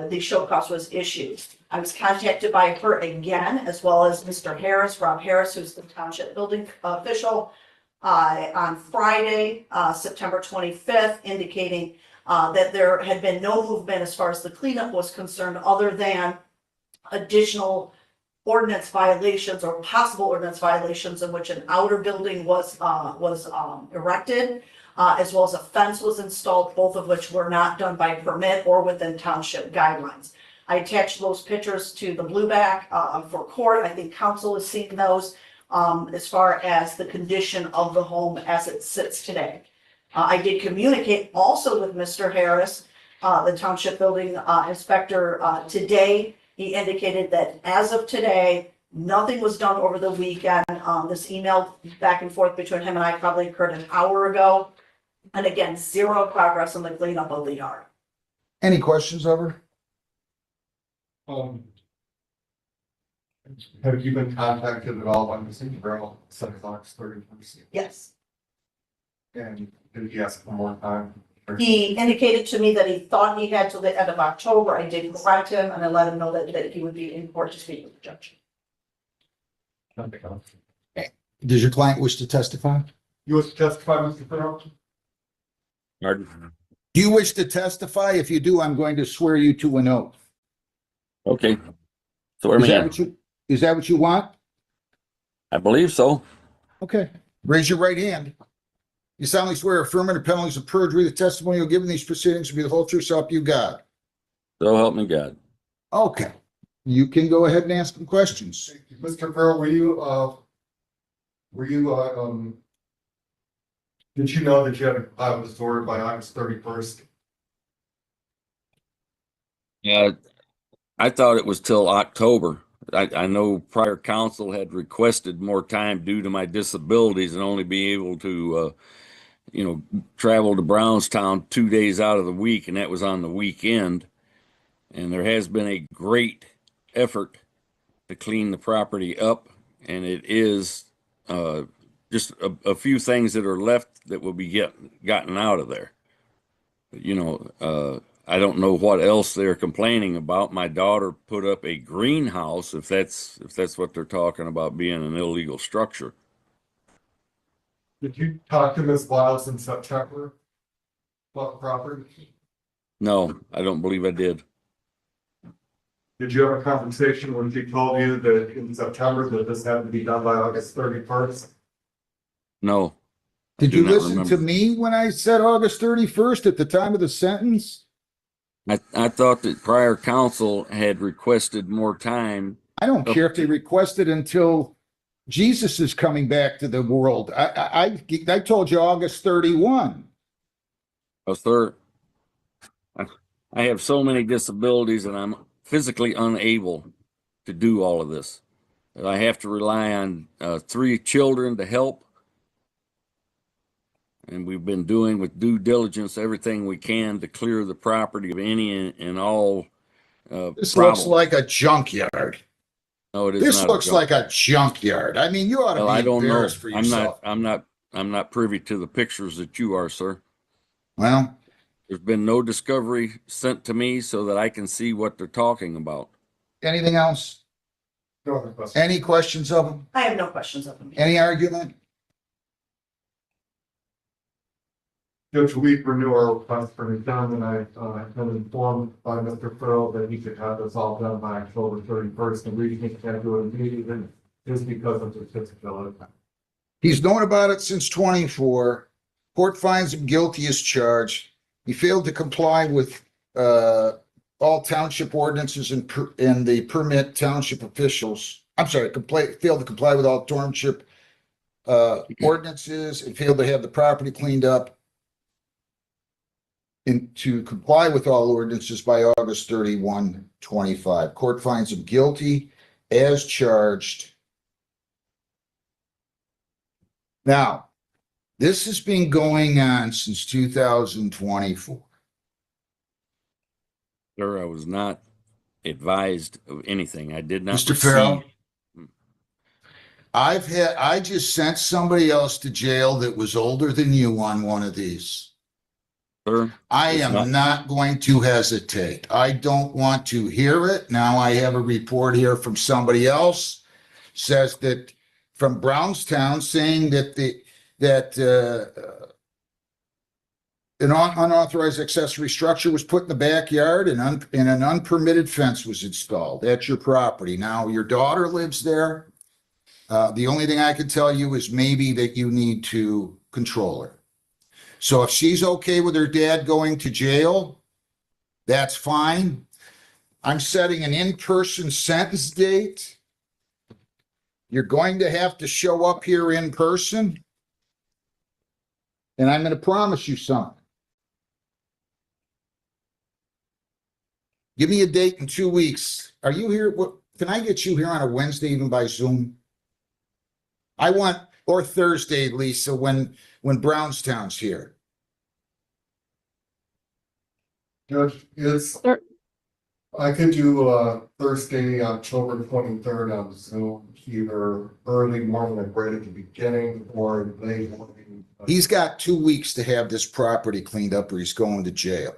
the show cause was issued. I was contacted by her again, as well as Mr. Harris, Rob Harris, who's the township building official, on Friday, September 25th, indicating that there had been no movement as far as the cleanup was concerned, other than additional ordinance violations or possible ordinance violations in which an outer building was erected, as well as a fence was installed, both of which were not done by permit or within township guidelines. I attached those pictures to the blueback for court. I think council has seen those as far as the condition of the home as it sits today. I did communicate also with Mr. Harris, the township building inspector, today. He indicated that as of today, Nothing was done over the weekend. This email back and forth between him and I probably occurred an hour ago. And again, zero progress on the cleanup of the yard. Any questions of her? Have you been contacted at all by Mr. Burrell since August 31st? Yes. And did he ask for more time? He indicated to me that he thought he had till the end of October. I did correct him and I let him know that he would be in court to speak with the judge. Does your client wish to testify? You wish to testify, Mr. Burrell? Pardon? Do you wish to testify? If you do, I'm going to swear you to an oath. Okay. Swear Is me that in. what you, is that what you want? I believe so. Okay. Raise your right hand. You solemnly swear affirm under penalties of perjury, the testimony you'll give in these proceedings will be the whole truth, so help you God. So help me God. Okay. You can go ahead and ask them questions. Mr. Burrell, did you know that you had to comply with this order by August 31st? Yeah, I thought it was till October. I know prior counsel had requested more time due to my disabilities and only be able to, travel to Brownstown 2 days out of the week, and that was on the weekend. And there has been a great effort to clean the property up, and it is just a few things that are left that will be gotten out of there. I don't know what else they're complaining about. My daughter put up a greenhouse, if that's what they're talking about being an illegal structure. Did you talk to Ms. Wiles in September about the property? No, I don't believe I did. Did you have a conversation when she told you that in September that this had to be done by August 31st? No. Did you listen to me when I said August 31st at the time of the sentence? I thought that prior counsel had requested more time. I don't care if they requested until Jesus is coming back to the world. I told you August 31. Oh, sir, I have so many disabilities and I'm physically unable to do all of this. I have to rely on 3 children to help. And we've been doing with due diligence everything we can to clear the property of any and all This problems. looks like a junkyard. No, it is This not. looks like a junkyard. I mean, you ought to I be don't know. embarrassed for yourself. I'm not privy to the pictures that you are, sir. Well, there's been no discovery sent to me so that I can see what they're talking about. Anything else? No other questions. Any questions of them? I have no questions of him. Any argument? Judge, we renew our request for his done, and I have been informed by Mr. Farrell that he could have this all done by October 31st, and we can't do it immediately just because of the disability. He's known about it since 24. Court finds him guilty as charged. He failed to comply with all township ordinances and the permit township officials. I'm sorry, failed to comply with all township ordinances and failed to have the property cleaned up and to comply with all ordinances by August 31, 25. Court finds him guilty as charged. Now, this has been going on since 2024. Sir, I was not advised of anything. I did not Mr. Farrell, receive- I just sent somebody else to jail that was older than you on one of these. Sir, I it's am not going to hesitate. I don't want to hear it. Now I have a report here from somebody else, says that from Brownstown saying that an unauthorized accessory structure was put in the backyard and an unpermitted fence was installed at your property. Now your daughter lives there. The only thing I can tell you is maybe that you need to control her. So if she's okay with her dad going to jail, that's fine. I'm setting an in-person sentence date. You're going to have to show up here in person. And I'm going to promise you something. Give me a date in 2 weeks. Are you here can I get you here on a Wednesday, even by Zoom? Or Thursday, Lisa, when Brownstown's here. Judge, Sir, I could do, Thursday, October 23rd on Zoom, either early morning, like right at the beginning, or late morning. He's got 2 weeks to have this property cleaned up or he's going to jail.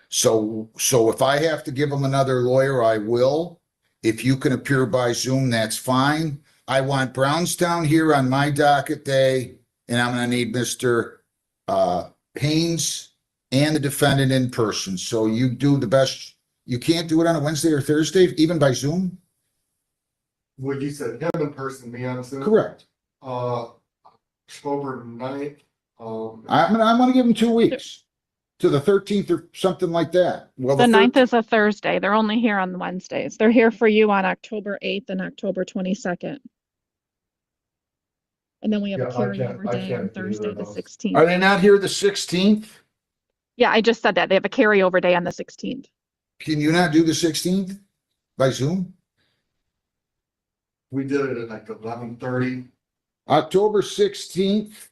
So if I have to give him another lawyer, I will. If you can appear by Zoom, that's fine. I want Brownstown here on my docket day, and I'm gonna need Mr. Haynes and the defendant in person. So you do the best. You can't do it on a Wednesday or Thursday, even by Zoom? Well, you said him in person, me on Zoom? Correct. October 9th. I'm gonna give him 2 weeks to the 13th or something like that. Well, the 9th is a Thursday. They're only here on Wednesdays. They're here for you on October 8th and October 22nd. And then we have a carryover day on Thursday, the 16th. Are they not here the 16th? Yeah, I just said that. They have a carryover day on the 16th. Can you not do the 16th by Zoom? We did it at like 11:30. October 16th.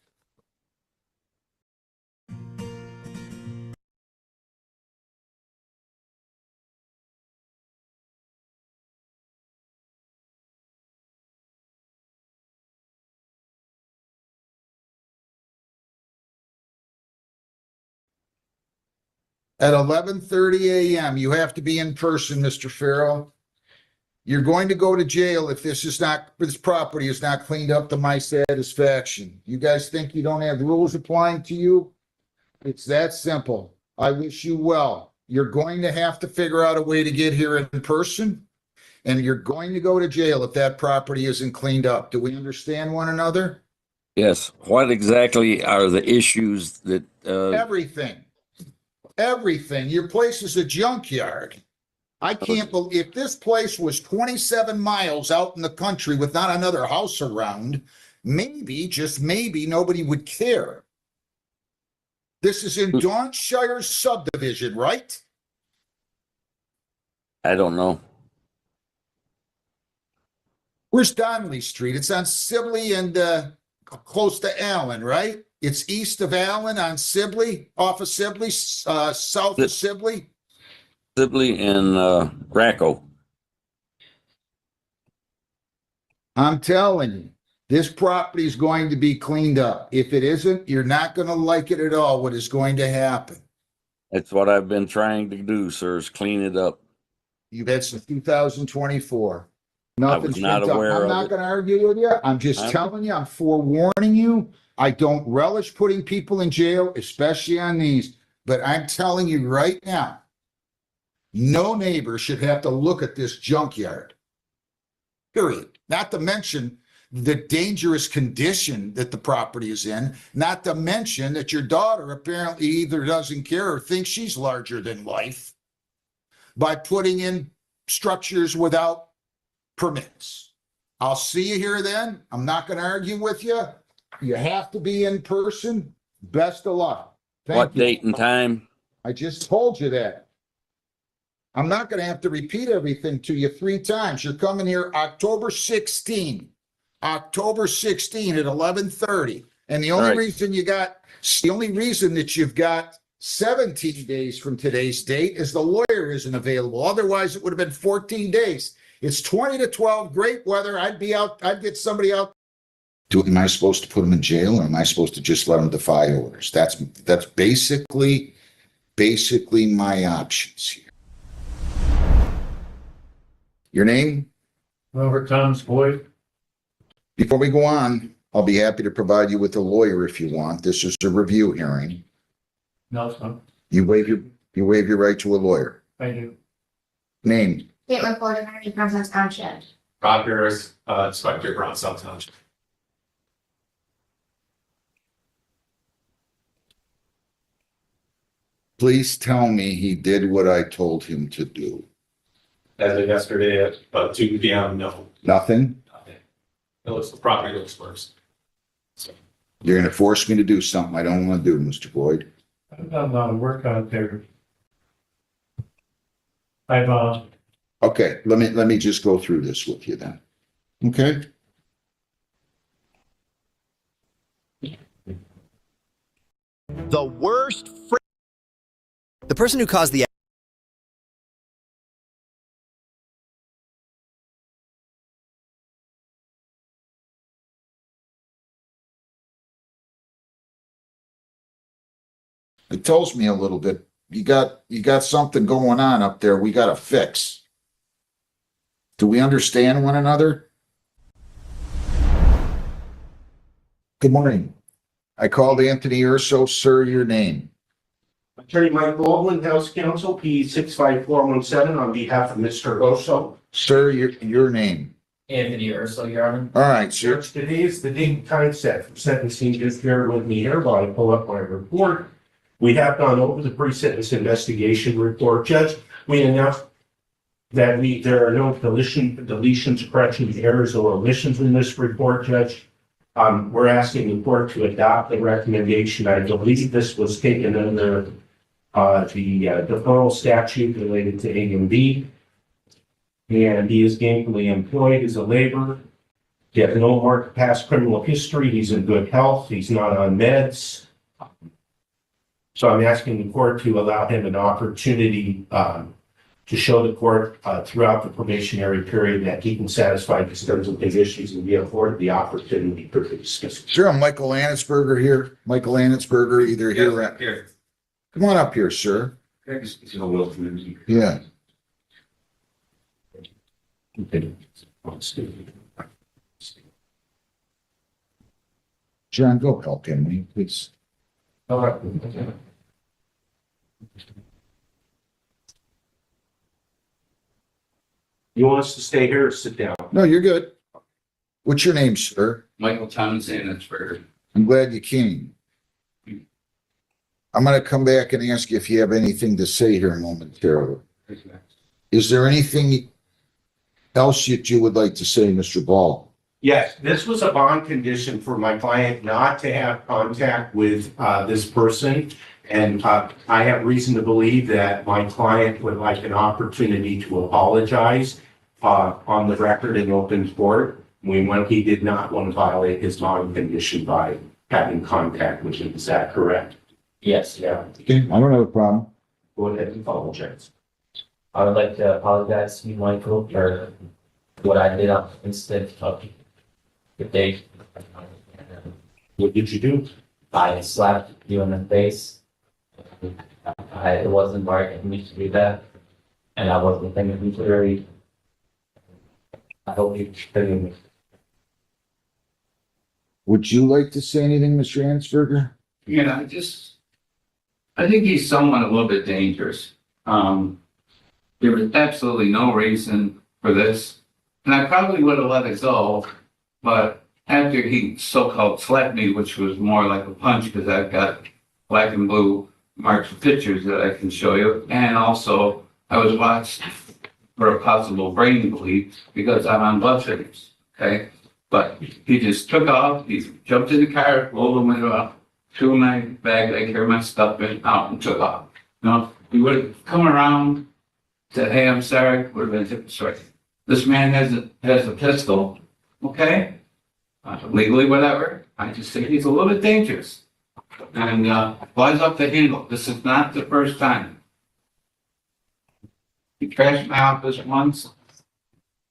At 11:30 a.m., you have to be in person, Mr. Farrell. You're going to go to jail if this property is not cleaned up to my satisfaction. You guys think you don't have rules applying to you? It's that simple. I wish you well. You're going to have to figure out a way to get here in person, and you're going to go to jail if that property isn't cleaned up. Do we understand one another? Yes. What exactly are the issues that, Everything. Everything. Your place is a junkyard. I can't believe if this place was 27 miles out in the country with not another house around, maybe, just maybe, nobody would care. This is in Dawnshire subdivision, right? I don't know. Where's Donnelly Street? It's on Sibley and close to Allen, right? It's east of Allen on Sibley, off of Sibley, south of Sibley. Sibley and Racco. I'm telling you, this property is going to be cleaned up. If it isn't, you're not going to like it at all, what is going to happen. That's what I've been trying to do, sir, is clean it up. You've had since 2024. I was not aware I'm of not it. going to argue with you. I'm just telling you, I'm forewarning you. I don't relish putting people in jail, especially on these. But I'm telling you right now, no neighbor should have to look at this junkyard. Period. Not to mention the dangerous condition that the property is in. Not to mention that your daughter apparently either doesn't care or thinks she's larger than life by putting in structures without permits. I'll see you here then. I'm not going to argue with you. You have to be in person. Best of luck. What date and time? I just told you that. I'm not going to have to repeat everything to you 3 times. You're coming here October 16. October 16 at 11:30. And the only reason that you've got 17 days from today's date is the lawyer isn't available. Otherwise, it would have been 14 days. It's 20 to 12, great weather. I'd get somebody out. Am I supposed to put him in jail or am I supposed to just let him defy orders? That's basically my options here. Your name? Robert Thomas Boyd. Before we go on, I'll be happy to provide you with a lawyer if you want. This is a review hearing. No, it's not. You waive your right to a lawyer. I do. Name? Caitlin Porter, Brownstown Township. Rob Harris, Inspector, Brownstown Township. Please tell me he did what I told him to do. As of yesterday at about 2 p.m., no. Nothing? The property looks worse. You're going to force me to do something I don't want to do, Mr. Boyd. I've done a lot of work out there. I've Okay, let me just go through this with you then. Okay? The worst The person who caused the It tells me a little bit. You got something going on up there we gotta fix. Do we understand one another? Good morning. I called Anthony Urso, sir, your name. Attorney Mike Baldwin, House Counsel, P 65417, on behalf of Mr. Oso. Sir, your name. Anthony Urso, Your Honor. All right, sir. Judge, today is the date and time set for sentencing. Just bear with me here while I pull up my report. We have gone over the pre-sentence investigation report. Judge, we announced that there are no deletions, corrections, errors, or omissions in this report, Judge. We're asking the court to adopt the recommendation. I believe this was taken under the deferral statute related to A and B. And he is gainfully employed as a laborer. He has no marked past criminal history. He's in good health. He's not on meds. So I'm asking the court to allow him an opportunity to show the court throughout the probationary period that he can satisfy these terms and conditions and be afforded the opportunity for dismissal. Sure, I'm Michael Landsberger here. Michael Landsberger, either here or Here. come on up here, sir. Yeah. John, go help him, will you, please. All right. You want us to stay here or sit down? No, you're good. What's your name, sir? Michael Thomas Anitsberger. I'm glad you came. I'm gonna come back and ask you if you have anything to say here momentarily. Is there anything else that you would like to say, Mr. Ball? Yes, this was a bond condition for my client not to have contact with this person. And I have reason to believe that my client would like an opportunity to apologize on the record in open court when he did not want to violate his bond condition by having contact with him. Is that correct? Yes, yeah. Okay, I don't have a problem. Go ahead and apologize. I would like to apologize to you, Michael, for what I did on the incident of the day. What did you do? I slapped you in the face. It wasn't right of me to do that, and I wasn't thinking clearly. I hope you forgive me. Would you like to say anything, Mr. Ansberger? Yeah, I think he's somewhat a little bit dangerous. There was absolutely no reason for this, and I probably would have let it go, but after he so-called slapped me, which was more like a punch because I've got black and blue marks of pictures that I can show you, and also I was watched for a possible brain bleed because I'm on blood thinners, okay? But he just took off, he jumped in the car, rolled the window up, threw my bag, I carry my stuff in, out and took off. Now, if he would have come around, said, hey, I'm sorry, would have been a different story. This man has a pistol, okay? Legally, whatever. I just think he's a little bit dangerous. And flies off the handle. This is not the first time. He trashed my office once.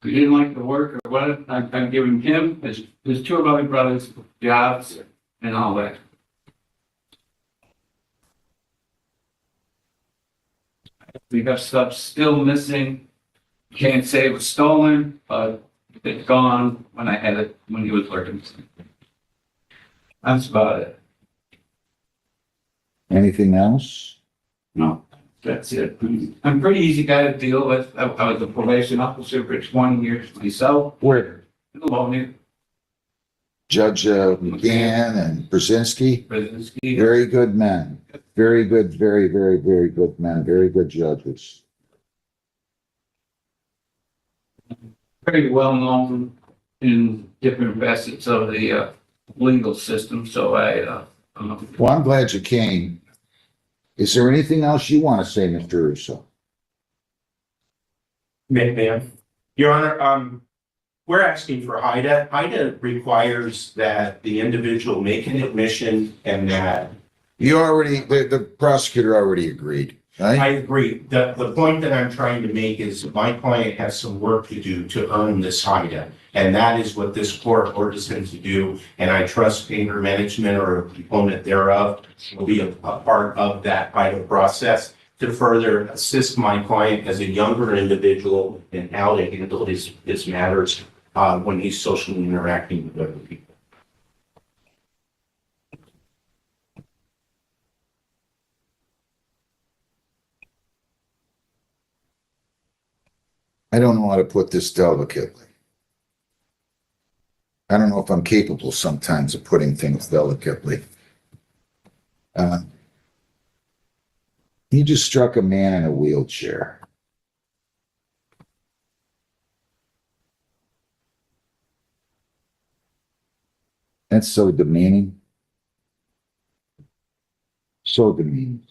We didn't like the work or what. I'm giving him, his two of my brothers, jobs and all that. We have stuff still missing. Can't say it was stolen, but it's gone when I had it, when he was working. That's about it. Anything else? No, that's it. I'm a pretty easy guy to deal with. I was a probation officer for 20 years myself. Where? In Livonia. Judge McGann and Brzezinski? Brzezinski. Very good men. Very good, very, very, very good men. Very good judges. Very well known in different facets of the legal system. So Well, I'm glad you came. Is there anything else you want to say, Mr. Russo? Ma'am. Your Honor, we're asking for HIDA. HIDA requires that the individual make an admission and that. The prosecutor already agreed, I right? agree. The point that I'm trying to make is my client has some work to do to earn this HIDA. And that is what this court orders him to do. And I trust anger management or a component thereof will be a part of that HIDA process to further assist my client as a younger individual in how to handle his matters when he's socially interacting with other people. I don't know how to put this delicately. I don't know if I'm capable sometimes of putting things delicately. He just struck a man in a wheelchair. That's so demeaning. So demeaning.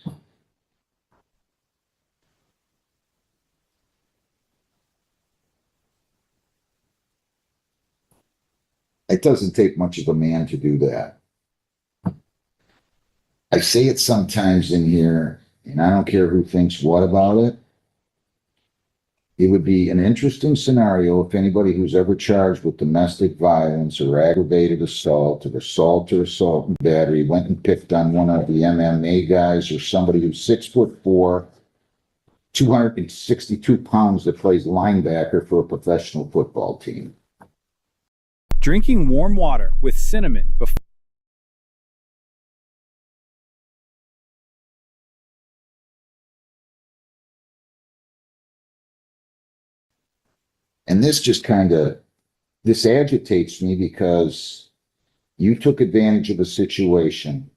It doesn't take much of a man to do that. I say it sometimes in here, and I don't care who thinks what about it. It would be an interesting scenario if anybody who's ever charged with domestic violence or aggravated assault or assault and battery went and picked on one of the MMA guys or somebody who's 6'4", 262 pounds that plays linebacker for a professional football team. Drinking warm water with cinnamon before. And this agitates me because you took advantage of a situation.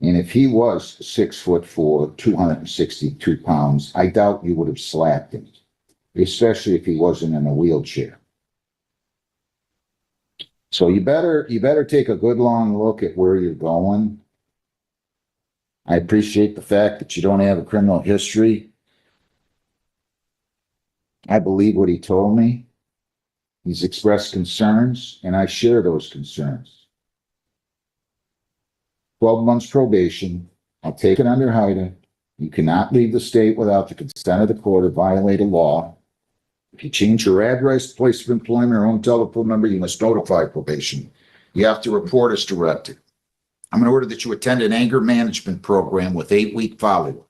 And if he was 6'4", 262 pounds, I doubt you would have slapped him, especially if he wasn't in a wheelchair. So you better take a good long look at where you're going. I appreciate the fact that you don't have a criminal history. I believe what he told me. He's expressed concerns, and I share those concerns. 12 months probation. I'll take it under HIDA. You cannot leave the state without the consent of the court or violate a law. If you change your address, place of employment, or home telephone number, you must notify probation. You have to report as directed. I'm going to order that you attend an anger management program with 8-week follow-up.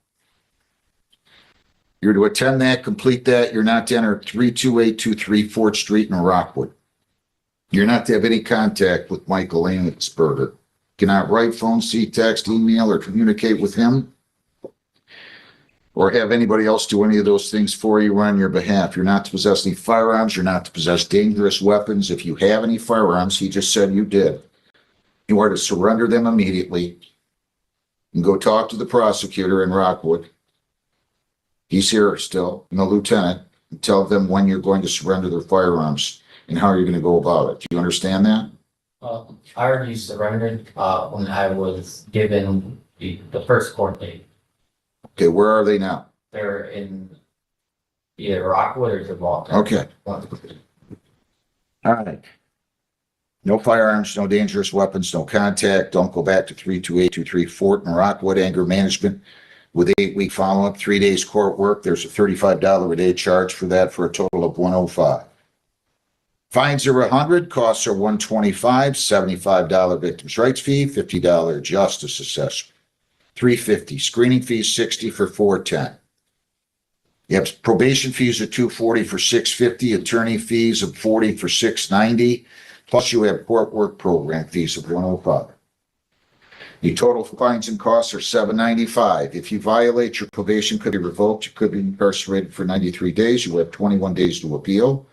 You're to attend that, complete that. You're not to enter 32823 4th Street in Rockwood. You're not to have any contact with Michael Mcnally. Cannot write, phone, see, text, email, or communicate with him, or have anybody else do any of those things for you or on your behalf. You're not to possess any firearms. You're not to possess dangerous weapons. If you have any firearms, he just said you did, you are to surrender them immediately and go talk to the prosecutor in Rockwood. He's here still, and the lieutenant, and tell them when you're going to surrender their firearms and how you're going to go about it. Do you understand that? I already surrendered when I was given the first court date. Okay, where are they now? They're in either Rockwood or Gibraltar. Okay. All right. No firearms, no dangerous weapons, no contact. Don't go back to 32823 Fort in Rockwood. Anger management with 8-week follow-up, 3 days court work. There's a $35 a day charge for that for a total of $105. Fines are $100, costs are $125, $75 victims' rights fee, $50 justice assessment, $350. Screening fees $60 for $410. You have probation fees of $240 for $650, attorney fees of $40 for $690, plus you have court work program fees of $105. The total fines and costs are $795. If you violate, your probation could be revoked. You could be incarcerated for 93 days. You have 21 days to appeal.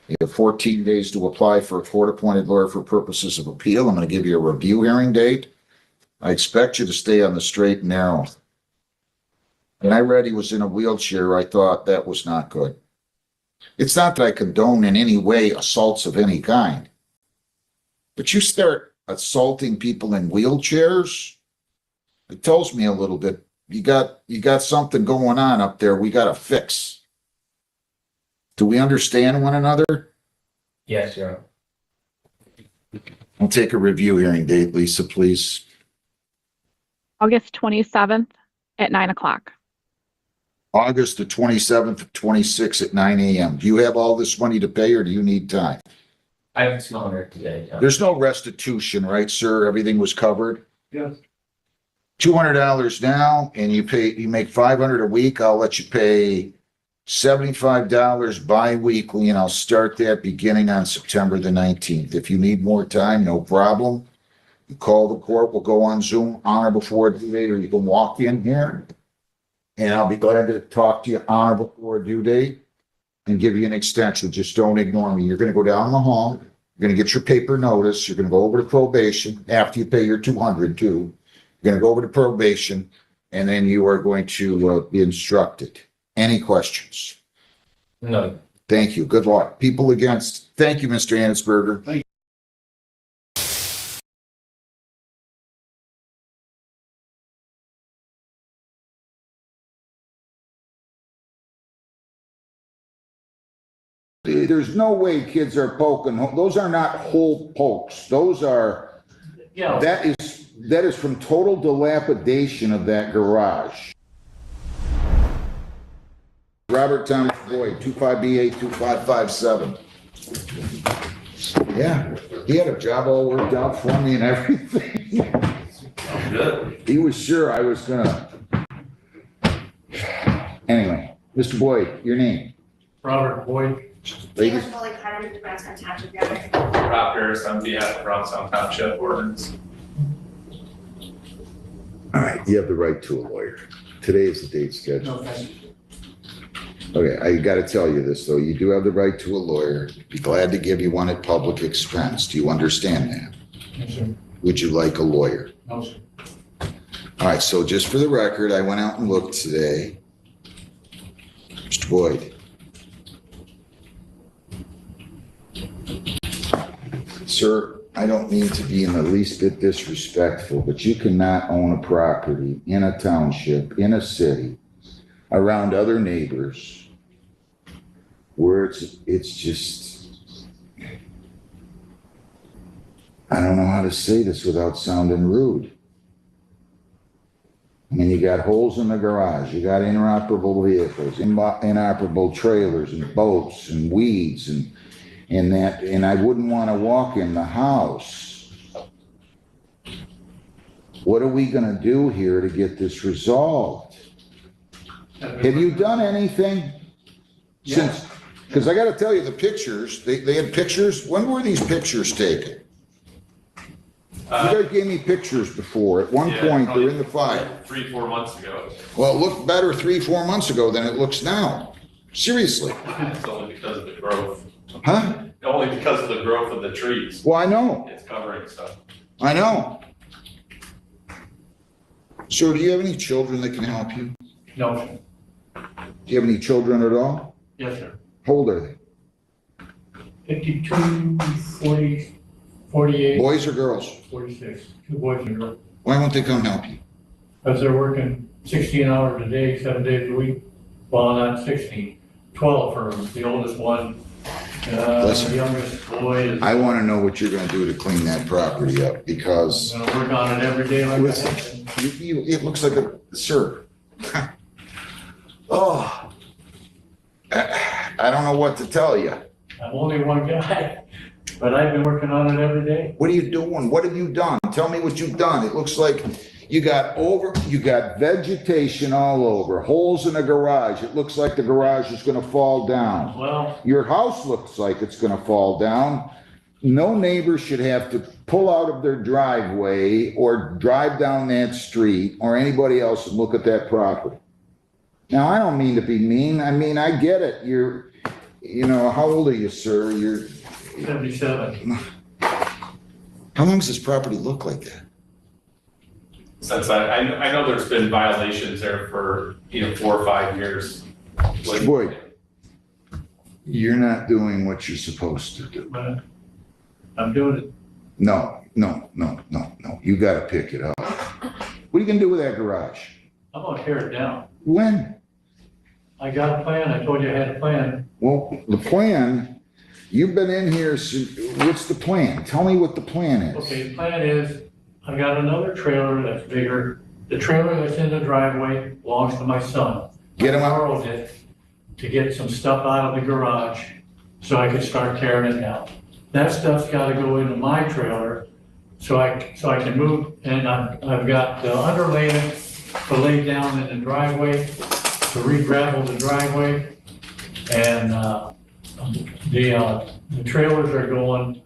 You have 14 days to apply for a court-appointed lawyer for purposes of appeal. I'm going to give you a review hearing date. I expect you to stay on the straight and narrow. When I read he was in a wheelchair, I thought that was not good. It's not that I condone in any way assaults of any kind, but you start assaulting people in wheelchairs, it tells me a little bit, you got something going on up there we got to fix. Do we understand one another? Yes, Your Honor. I'll take a review hearing date, Lisa, please. August 27th at 9 o'clock. August the 27th, 26 at 9 a.m. Do you have all this money to pay or do you need time? I have a small note today. There's no restitution, right, sir? Everything was covered? Yes. $200 now and you make $500 a week. I'll let you pay $75 bi-weekly and I'll start that beginning on September the 19th. If you need more time, no problem. You call the court, we'll go on Zoom on or before due date, or you can walk in here and I'll be glad to talk to you on or before due date and give you an extension. Just don't ignore me. You're going to go down the hall. You're going to get your paper notice. You're going to go over to probation after you pay your $200 too. You're going to go over to probation and then you are going to be instructed. Any questions? No. Thank you. Good luck. People against. Thank you, Mr. Annisberger. Thank you. There's no way kids are poking. Those are not hole pokes. Those are, Yeah. that is from total dilapidation of that garage. Robert Thomas Boyd, 25BA2557. Yeah, he had a job all worked out for me and everything. Good. He was sure I was gonna. Anyway, Mr. Boyd, your name? Robert Boyd. Ladies, Rob Harris on behalf of Brownstown Township Ordinance. all right, you have the right to a lawyer. Today is the date scheduled. Okay, I gotta tell you this, though. You do have the right to a lawyer. Be glad to give you one at public expense. Do you understand that? Yes, sir. Would you like a lawyer? No, sir. All right, so just for the record, I went out and looked today. Mr. Boyd. Sir, I don't mean to be in the least bit disrespectful, but you cannot own a property in a township, in a city, around other neighbors, where it's just, I don't know how to say this without sounding rude. I mean, you got holes in the garage, you got inoperable vehicles, inoperable trailers and boats and weeds and I wouldn't want to walk in the house. What are we going to do here to get this resolved? Have you done anything since? Because I got to tell you, the pictures, they had pictures. When were these pictures taken? You guys gave me pictures before. At one point, they're in the file. 3-4 months ago. Well, it looked better 3-4 months ago than it looks now. Seriously. It's only because of the growth. Huh? Only because of the growth of the trees. Well, I know. It's covering stuff. I know. Sir, do you have any children that can help you? No, sir. Do you have any children at all? Yes, sir. How old are they? 52, 40, 48. Boys or girls? 46. 2 boys and a girl. Why won't they come help you? Because they're working 16 hours a day, 7 days a week. Well, not 16, 12 for the oldest one. Listen, the youngest boy is. I want to know what you're going to do to clean that property up because. Gonna work on it every day like listen, that. it looks like a, sir. Oh, I don't know what to tell you. I'm only one guy, but I've been working on it every day. What are you doing? What have you done? Tell me what you've done. It looks like you got vegetation all over, holes in the garage. It looks like the garage is going to fall down. Well, your house looks like it's going to fall down. No neighbor should have to pull out of their driveway or drive down that street or anybody else and look at that property. Now, I don't mean to be mean. I mean, I get it. How old are you, sir? You're 77. How long does this property look like that? Since I know there's been violations there for 4 or 5 years. Boy, you're not doing what you're supposed to do. I'm doing it. No. You got to pick it up. What are you gonna do with that garage? I'm gonna tear it down. When? I got a plan. I told you I had a plan. Well, the plan, you've been in here, what's the plan? Tell me what the plan is. Okay, the plan is, I got another trailer that's bigger. The trailer that's in the driveway belongs to my son. Get him I out. borrowed it to get some stuff out of the garage so I could start tearing it down. That stuff's gotta go into my trailer so I can move, and I've got underlayment to lay down in the driveway, to re-gravel the driveway. And the trailers are going,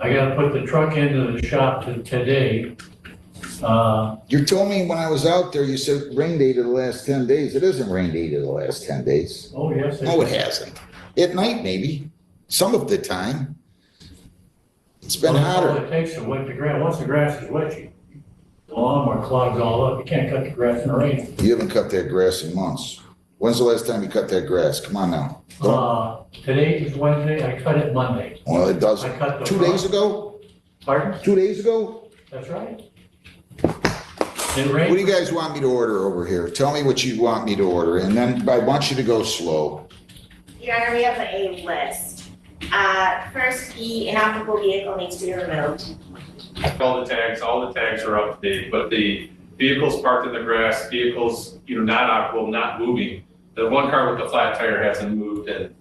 I gotta put the truck into the shop today. You told me when I was out there, you said rain date of the last 10 days. It isn't rain date of the last 10 days. Oh, yes. No, it hasn't. At night, maybe. Some of the time. It's been All hotter. it takes to wet the grass, once the grass is wet, the lawnmower clogs all up. You can't cut the grass in the rain. You haven't cut that grass in months. When's the last time you cut that grass? Come on now. Today is Wednesday, I cut it Monday. Well, it doesn't. I cut the 2 days ago? Pardon? 2 days ago? That's right. What do you guys want me to order over here? Tell me what you want me to order, and then I want you to go slow. Your Honor, we have a list. First, the inoperable vehicle needs to be removed. All the tags are up to date, but the vehicles parked in the grass, vehicles, not operable, not moving. The one car with the flat tire hasn't moved in,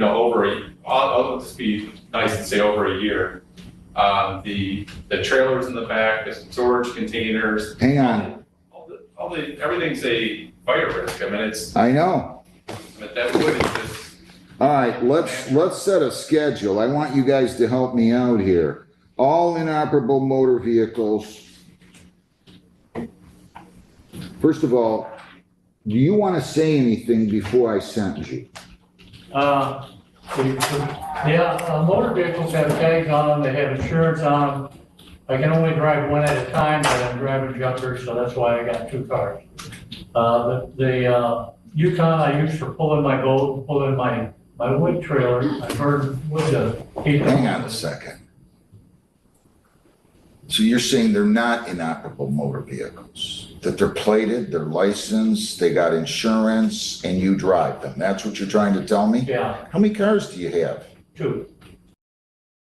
I'll just be nice and say over a year. The trailers in the back, the storage containers. Hang on. Everything's a fire risk. I mean, I know. but that wood is just. All right, let's set a schedule. I want you guys to help me out here. All inoperable motor vehicles. First of all, do you want to say anything before I sentence you? Motor vehicles have tags on them, they have insurance on them. I can only drive one at a time, but I'm driving junker, so that's why I got 2 cars. The Yukon I use for pulling my boat, pulling my wood trailer, I burned wood to heat. Hang on a second. So you're saying they're not inoperable motor vehicles? That they're plated, they're licensed, they got insurance, and you drive them? That's what you're trying to tell me? Yeah. How many cars do you have? 2.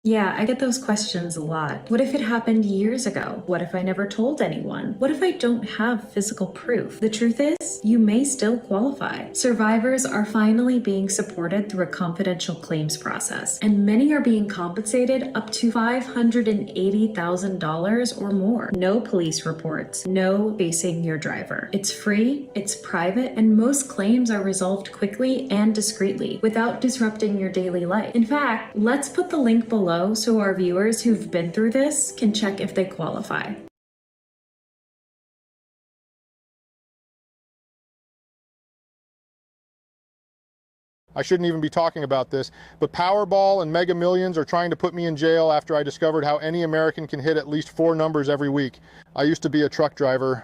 Yeah, I get those questions a lot. What if it happened years ago? What if I never told anyone? What if I don't have physical proof? The truth is, you may still qualify. Survivors are finally being supported through a confidential claims process, and many are being compensated up to $580,000 or more. No police reports, no facing your driver. It's free, it's private, and most claims are resolved quickly and discreetly without disrupting your daily life. In fact, let's put the link below so our viewers who've been through this can check if they qualify. I shouldn't even be talking about this, but Powerball and Mega Millions are trying to put me in jail after I discovered how any American can hit at least 4 numbers every week. I used to be a truck driver.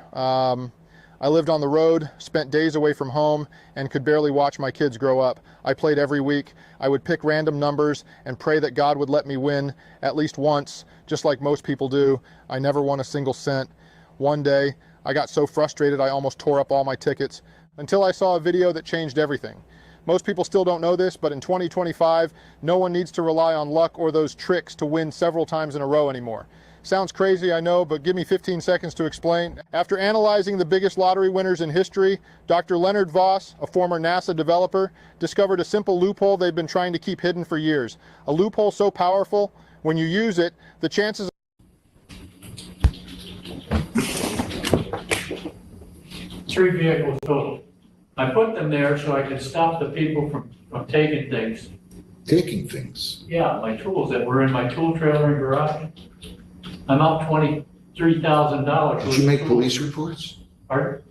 I lived on the road, spent days away from home, and could barely watch my kids grow up. I played every week. I would pick random numbers and pray that God would let me win at least once, just like most people do. I never won a single cent. One day, I got so frustrated I almost tore up all my tickets, until I saw a video that changed everything. Most people still don't know this, but in 2025, no one needs to rely on luck or those tricks to win several times in a row anymore. Sounds crazy, I know, but give me 15 seconds to explain. After analyzing the biggest lottery winners in history, Dr. Leonard Voss, a former NASA developer, discovered a simple loophole they've been trying to keep hidden for years. A loophole so powerful, when you use it, the chances 3 vehicles total. I put them there so I could stop the people from taking things. Taking things? Yeah, my tools that were in my tool trailer and garage. I'm out $23,000. Did you make police reports? Pardon?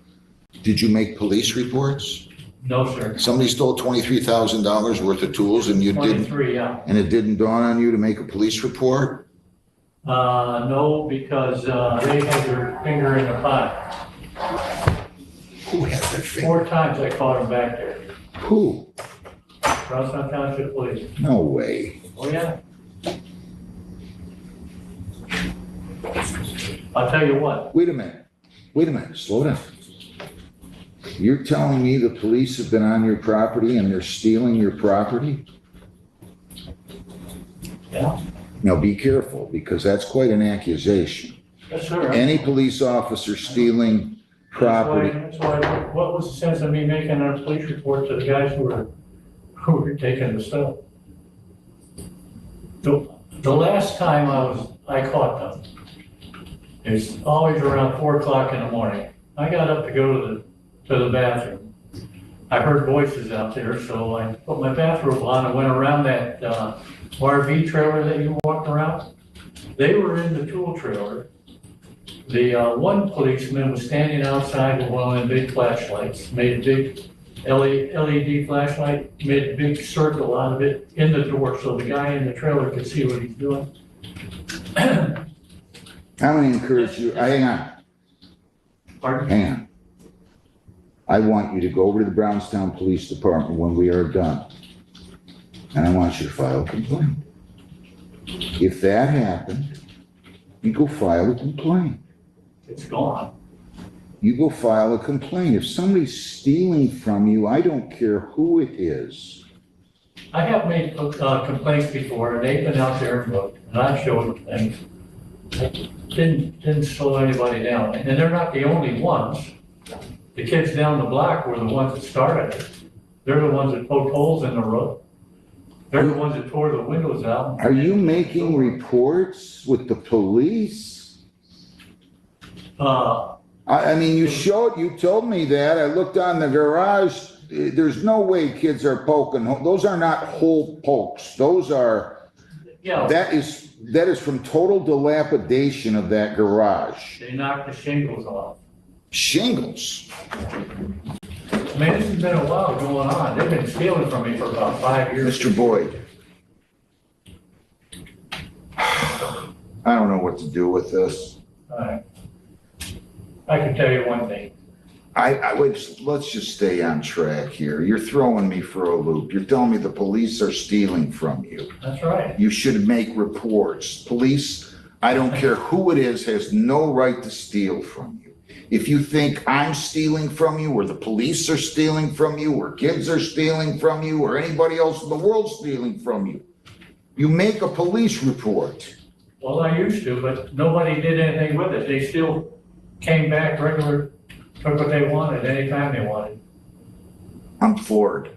Did you make police reports? No, sir. Somebody stole $23,000 worth of tools and you didn't? 23, yeah. And it didn't dawn on you to make a police report? No, because they had their finger in the pot. Who had their finger? 4 times I caught them back there. Who? Roswell Township Police. No way. Oh, yeah. I'll tell you what. Wait a minute, slow down. You're telling me the police have been on your property and they're stealing your property? Yeah. Now be careful, because that's quite an accusation. Yes, sir. Any police officer stealing property. That's why, what was the sense of me making a police report to the guys who were taking the stuff? The last time I caught them is always around 4 o'clock in the morning. I got up to go to the bathroom. I heard voices out there, so I put my bathrobe on and went around that RV trailer that you walked around. They were in the tool trailer. The one policeman was standing outside with one of the big flashlights, made a big LED flashlight, made a big circle out of it in the door so the guy in the trailer could see what he's doing. I'm going to encourage you, hang on. Pardon? Hang on. I want you to go over to the Brownstown Police Department when we are done. And I want you to file a complaint. If that happened, you go file a complaint. It's gone. You go file a complaint. If somebody's stealing from you, I don't care who it is. I have made complaints before, and they've been out there and looked, and I've showed them things. Didn't slow anybody down, and they're not the only ones. The kids down the block were the ones that started it. They're the ones that poked holes in the roof. They're the ones that tore the windows out. Are you making reports with the police? I mean, you told me that. I looked on the garage. There's no way kids are poking. Those are not hole pokes. Those are, that is from total dilapidation of that garage. They knocked the shingles off. Shingles? I mean, this has been a while going on. They've been stealing from me for about 5 years. Mr. Boyd, I don't know what to do with this. All right. I can tell you one thing. Let's just stay on track here. You're throwing me for a loop. You're telling me the police are stealing from you. That's right. You should make reports. Police, I don't care who it is, has no right to steal from you. If you think I'm stealing from you, or the police are stealing from you, or kids are stealing from you, or anybody else in the world stealing from you, you make a police report. Well, I used to, but nobody did anything with it. They still came back regular, took what they wanted anytime they wanted. I'm floored.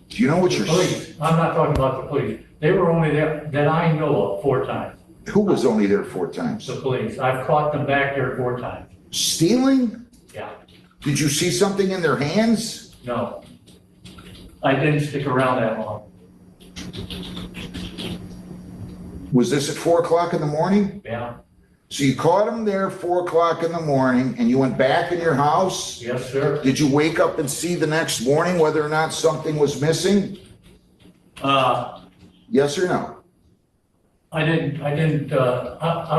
Do you know what you're saying? I'm not talking about the police. They were only there, that I know of, 4 times. Who was only there 4 times? The police. I've caught them back there 4 times. Stealing? Yeah. Did you see something in their hands? No. I didn't stick around that long. Was this at 4 o'clock in the morning? Yeah. So you caught them there 4 o'clock in the morning and you went back in your house? Yes, sir. Did you wake up and see the next morning whether or not something was missing? Yes or no? I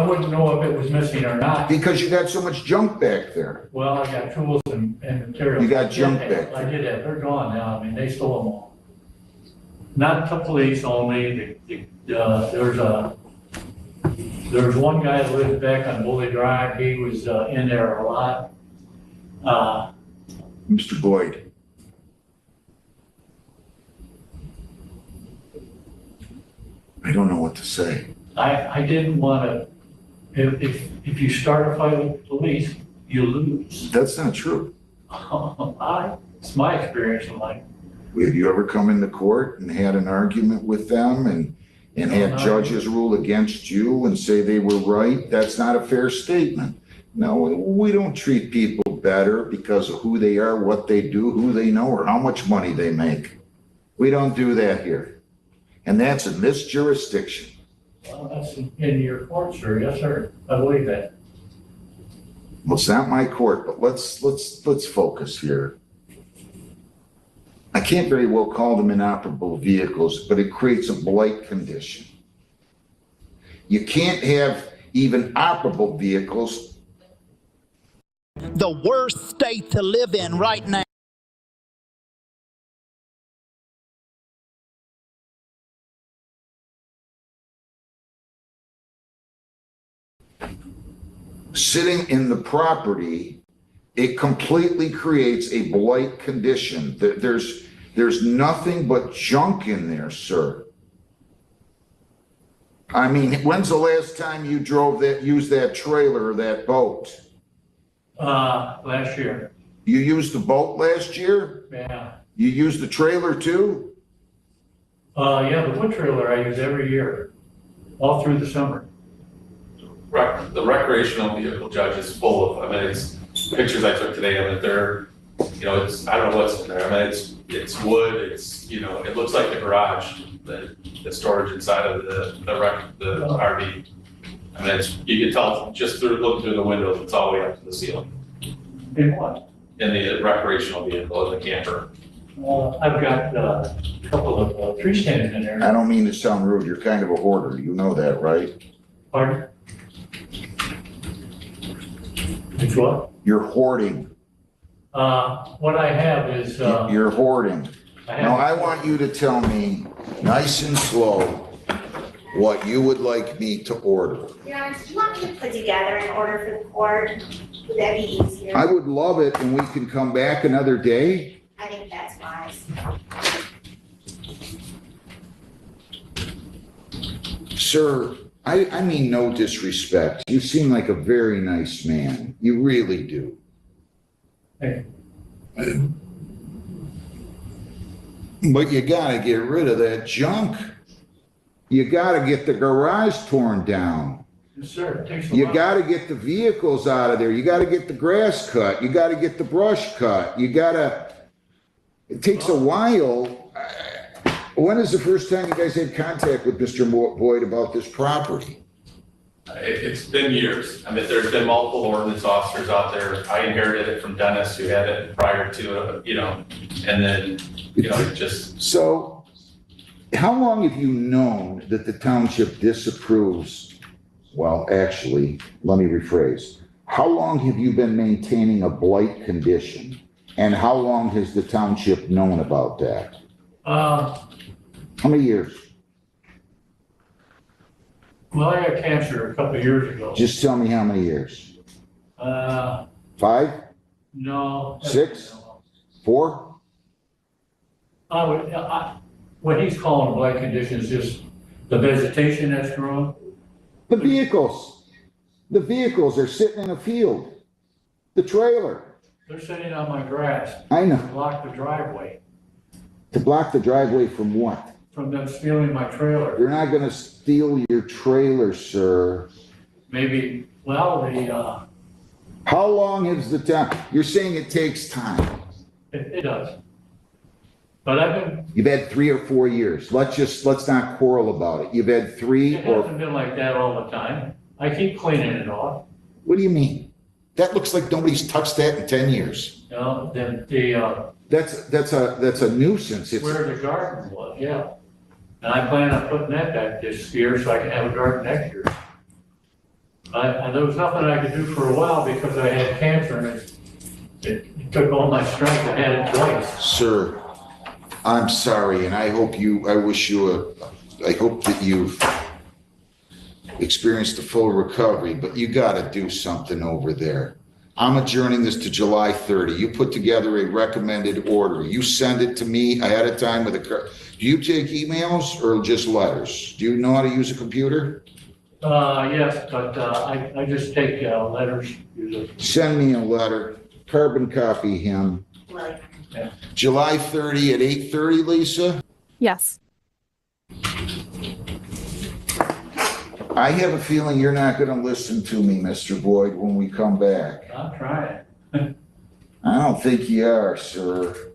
wouldn't know if it was missing or not. Because you got so much junk back there. Well, I got tools and materials. You got junk back I did that. They're gone now. I mean, they stole them all. Not the police only. There's one guy that lives back on Bully Drive. He was in there a lot. Mr. Boyd. I don't know what to say. I didn't want to, if you start a fight with the police, you lose. That's not true. It's my experience in life. Have you ever come into court and had an argument with them and had judges rule against you and say they were right? That's not a fair statement. No, we don't treat people better because of who they are, what they do, who they know, or how much money they make. We don't do that here. And that's in this jurisdiction. Well, that's in your court, sir. Yes, sir. I believe that. Well, it's not my court, but let's focus here. I can't very well call them inoperable vehicles, but it creates a blight condition. You can't have even operable vehicles. The worst state to live in right now. Sitting in the property It completely creates a blight condition. There's nothing but junk in there, sir. I mean, when's the last time you used that trailer or that boat? Last year. You used the boat last year? Yeah. You used the trailer too? Yeah, the wood trailer I use every year, all through the summer. The recreational vehicle, Judge, is full of, I mean, it's pictures I took today, I mean, they're, you know, it's, I don't know what's in there. I mean, it's wood, it's, you know, it looks like the garage, the storage inside of the RV. I mean, you can tell just through looking through the windows, it's all the way up to the ceiling. In what? In the recreational vehicle, in the camper. I've got a couple of tree stands in there. I don't mean to sound rude. You're kind of a hoarder. You know that, right? Pardon? It's what? You're hoarding. What I have is. You're hoarding. Now, I want you to tell me, nice and slow, what you would like me to order. Your Honor, do you want me to put together an order for the court? Would that be easier? I would love it, and we can come back another day. I think that's wise. Sir, I mean no disrespect. You seem like a very nice man. You really do. Hey. But you gotta get rid of that junk. You gotta get the garage torn down. Yes, sir. It takes a You while. gotta get the vehicles out of there. You gotta get the grass cut. You gotta get the brush cut. It takes a while. When is the first time you guys had contact with Mr. Boyd about this property? It's been years. I mean, there's been multiple ordinance officers out there. I inherited it from Dennis, who had it prior to, you know, and then, you know, it just. So, how long have you known that the township disapproves? Well, actually, let me rephrase. How long have you been maintaining a blight condition? And how long has the township known about that? How many years? Well, I got cancer a couple of years ago. Just tell me how many years. 5? No. 6? 4? What he's calling blight conditions is the vegetation that's growing. The vehicles. The vehicles are sitting in a field. The trailer. They're sitting on my grass. I know. To block the driveway. To block the driveway from what? From them stealing my trailer. They're not gonna steal your trailer, sir. Maybe, well, How long has the town, you're saying it takes time. it does. But You've had 3 or 4 years. Let's not quarrel about it. You've had 3 it or, hasn't been like that all the time. I keep cleaning it off. what do you mean? That looks like nobody's touched that in 10 years. No, That's a nuisance. It's, where the garden was, yeah. And I plan on putting that back this year so I can have a garden next year. And there was nothing I could do for a while because I had cancer and it took all my strength. I had it twice. Sir, I'm sorry, and I hope that you've experienced a full recovery, but you gotta do something over there. I'm adjourning this to July 30. You put together a recommended order. You send it to me ahead of time with do you take emails or just letters? Do you know how to use a computer? Yes, but I just take letters usually. Send me a letter, carbon copy him. Yeah. July 30 at 8:30, Lisa? Yes. I have a feeling you're not gonna listen to me, Mr. Boyd, when we come back. I'm trying. I don't think you are, sir.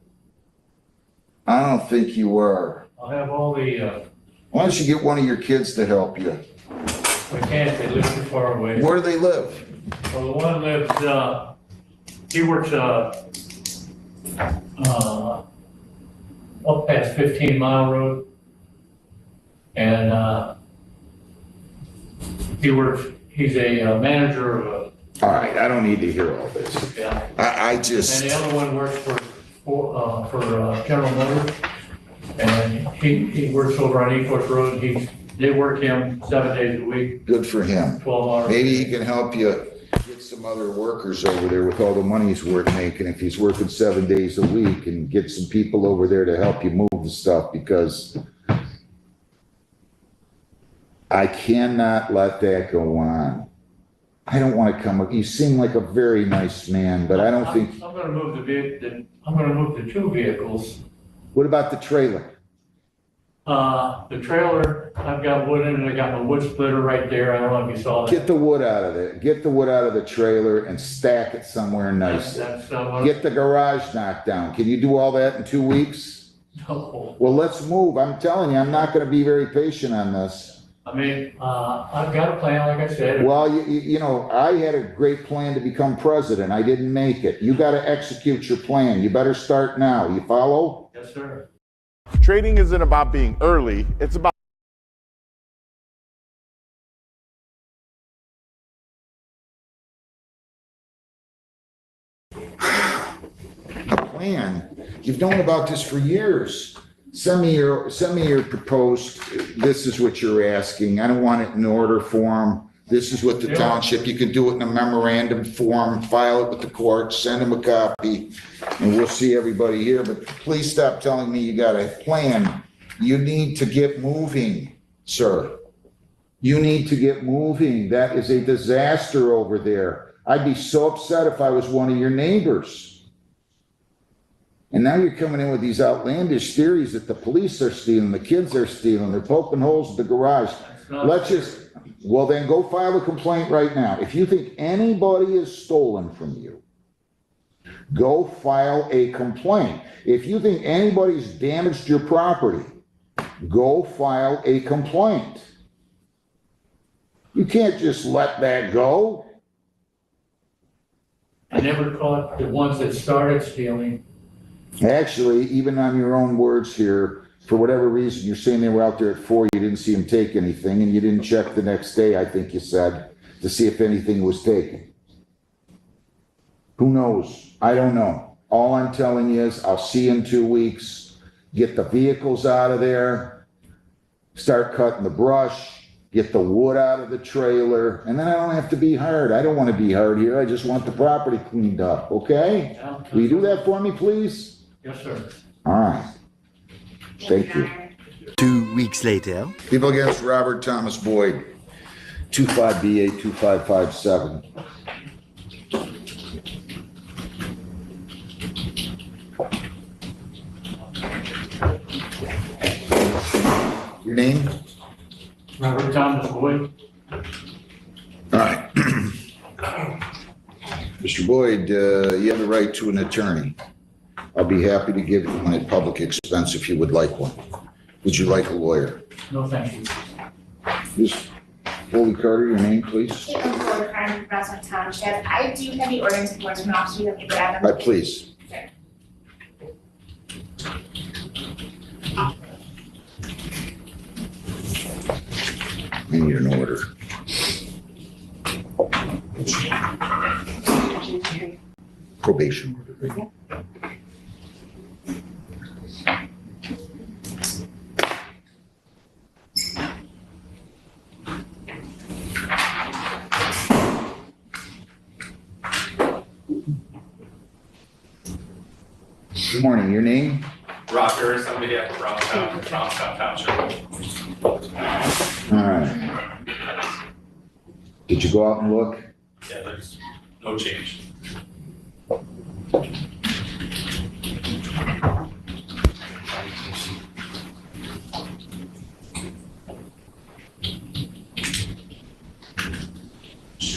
I don't think you are. I'll have all the, Why don't you get one of your kids to help you? I can't, they live too far away. Where do they live? Well, the one lives, he works, up past 15 Mile Road. And, he's a manager of a. All right, I don't need to hear all this. Yeah. I just. And the other one works for General Motors. And he works over on East Road. They work him 7 days a week. Good for him. 12 hours. Maybe he can help you get get some other workers over there with all the money he's making, if he's working 7 days a week, and get some people over there to help you move the stuff, because I cannot let that go on. I don't want to come up, you seem like a very nice man, but I don't think, I'm gonna move I'm gonna move the 2 vehicles. what about the trailer? The trailer, I've got wood in it, I got my wood splitter right there, I don't know if you saw that. Get the wood out of there, get the wood out of the trailer and stack it somewhere nice. That's Get the garage knocked down. Can you do all that in 2 weeks? no. Well, let's move. I'm telling you, I'm not gonna be very patient on this. I mean, I've got a plan, like I said. Well, you know, I had a great plan to become president. I didn't make it. You gotta execute your plan. You better start now. You follow? Yes, sir. Trading isn't about being early, it's about A plan? You've known about this for years. Send me your proposed, this is what you're asking. I don't want it in order form. This is what the township, you can do it in a memorandum form, file it with the court, send them a copy, and we'll see everybody here. But please stop telling me you got a plan. You need to get moving, sir. You need to get moving. That is a disaster over there. I'd be so upset if I was one of your neighbors. And now you're coming in with these outlandish theories that the police are stealing, the kids are stealing, they're poking holes in the garage. Well, then go file a complaint right now. If you think anybody has stolen from you, go file a complaint. If you think anybody's damaged your property, go file a complaint. You can't just let that go. I never caught the ones that started stealing. Actually, even on your own words here, for whatever reason, you're saying they were out there at 4, you didn't see them take anything, and you didn't check the next day, I think you said, to see if anything was taken. Who knows? I don't know. All I'm telling you is, I'll see you in 2 weeks. Get the vehicles out of there, start cutting the brush, get the wood out of the trailer, and then I don't have to be hard. I don't want to be hard here. I just want the property cleaned up, okay? Will you do that for me, please? Yes, sir. All right. Thank you. 2 weeks later. People against Robert Thomas Boyd, 25BA 2557. Your name? Robert Thomas Boyd. All right. Mr. Boyd, you have the right to an attorney. I'll be happy to give you one at public expense if you would like one. Would you like a lawyer? No, thank you. Just Holy Carter, your name, please. Caitlin Fuller, Crime Progressive Township. I do have the ordinance enforcement officer, you have to grab them. Please. Sure. I need an order. Probation order. Good morning, your name? Rob Harris, on behalf of Brownstown Township. All right. Did you go out and look? Yeah, there's no change.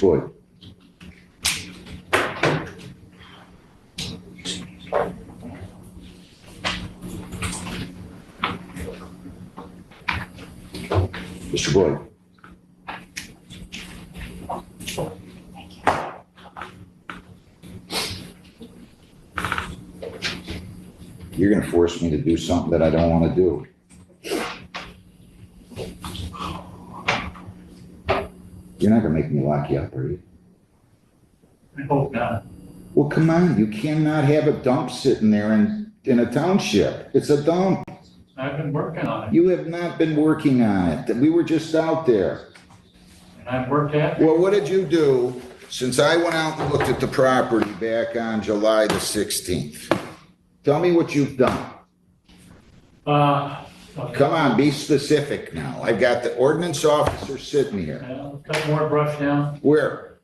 Boyd. Mr. Boyd. You're going to force me to do something that I don't want to do. You're not going to make me lock you up, are you? I hope not. Well, come on. You cannot have a dump sitting there in a township. It's a dump. I've been working on it. You have not been working on it. We were just out there. And I've worked at it. Well, what did you do since I went out and looked at the property back on July the 16th, tell me what you've done. Come on, be specific now. I've got the ordinance officer sitting here. Cut more brush down, Where?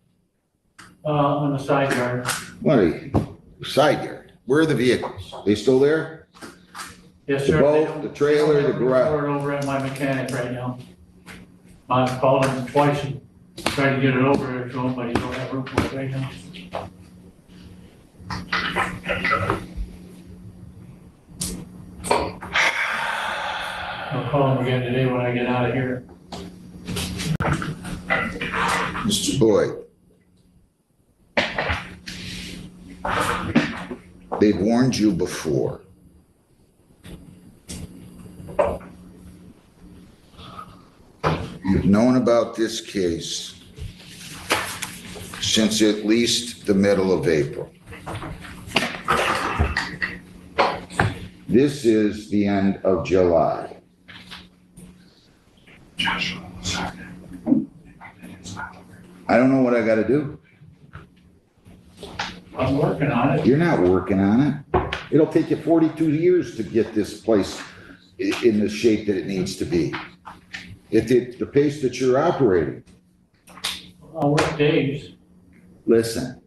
on the side yard. What are you? Side yard. Where are the vehicles? They still there? Yes, The sir. boat, the trailer, the garage. We're over at my mechanic right now. I've called him twice and tried to get it over there to him, but he don't have room for it right now. I'll call him again today when I get out of here. Mr. Boyd. They've warned you before. You've known about this case since at least the middle of April. This is the end of July. I don't know what I gotta do. I'm working on it. You're not working on it. It'll take you 42 years to get this place in the shape that it needs to be. At the pace that you're operating. I'll work days. Listen,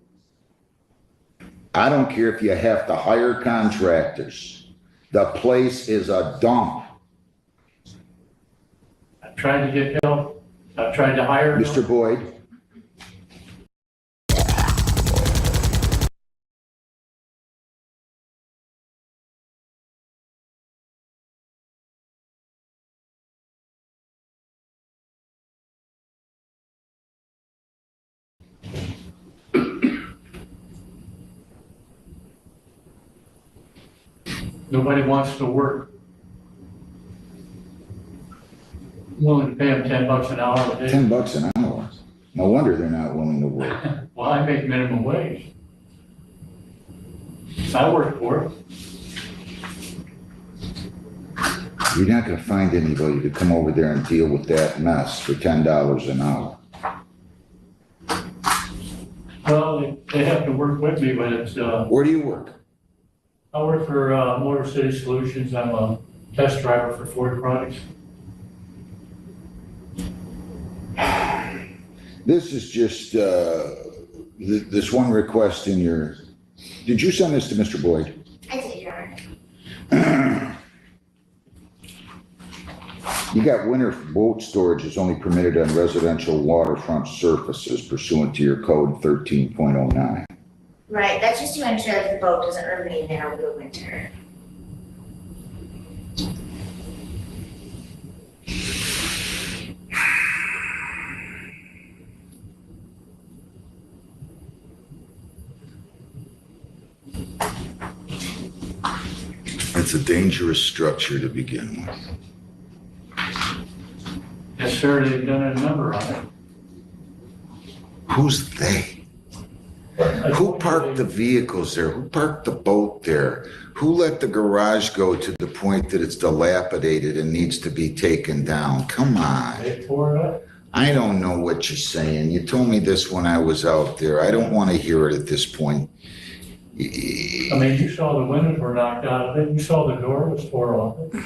I don't care if you have to hire contractors. The place is a dump. I've tried to get help. I've tried to hire help. Mr. Boyd. Nobody wants to work. I'm willing to pay them $10 an hour a day. $10 an hour. No wonder they're not willing to work. Well, I make minimum wage. I work for it. You're not gonna find anybody to come over there and deal with that mess for $10 an hour. Well, they have to work with me, but it's, Where do you work? I work for, Motor City Solutions. I'm a test driver for Ford products. This is just, this one request in your, did you send this to Mr. Boyd? I did, Your Honor. You got winter boat storage is only permitted on residential waterfront surfaces pursuant to your code 13.09. Right, that's just to ensure that the boat doesn't remain there over the winter. It's a dangerous structure to begin with. Yes, sir, they've done a number on it. Who's they? Who parked the vehicles there? Who parked the boat there? Who let the garage go to the point that it's dilapidated and needs to be taken down? Come on. They tore it up. I don't know what you're saying. You told me this when I was out there. I don't want to hear it at this point. I mean, you saw the windows were knocked out of it. You saw the door was tore off it.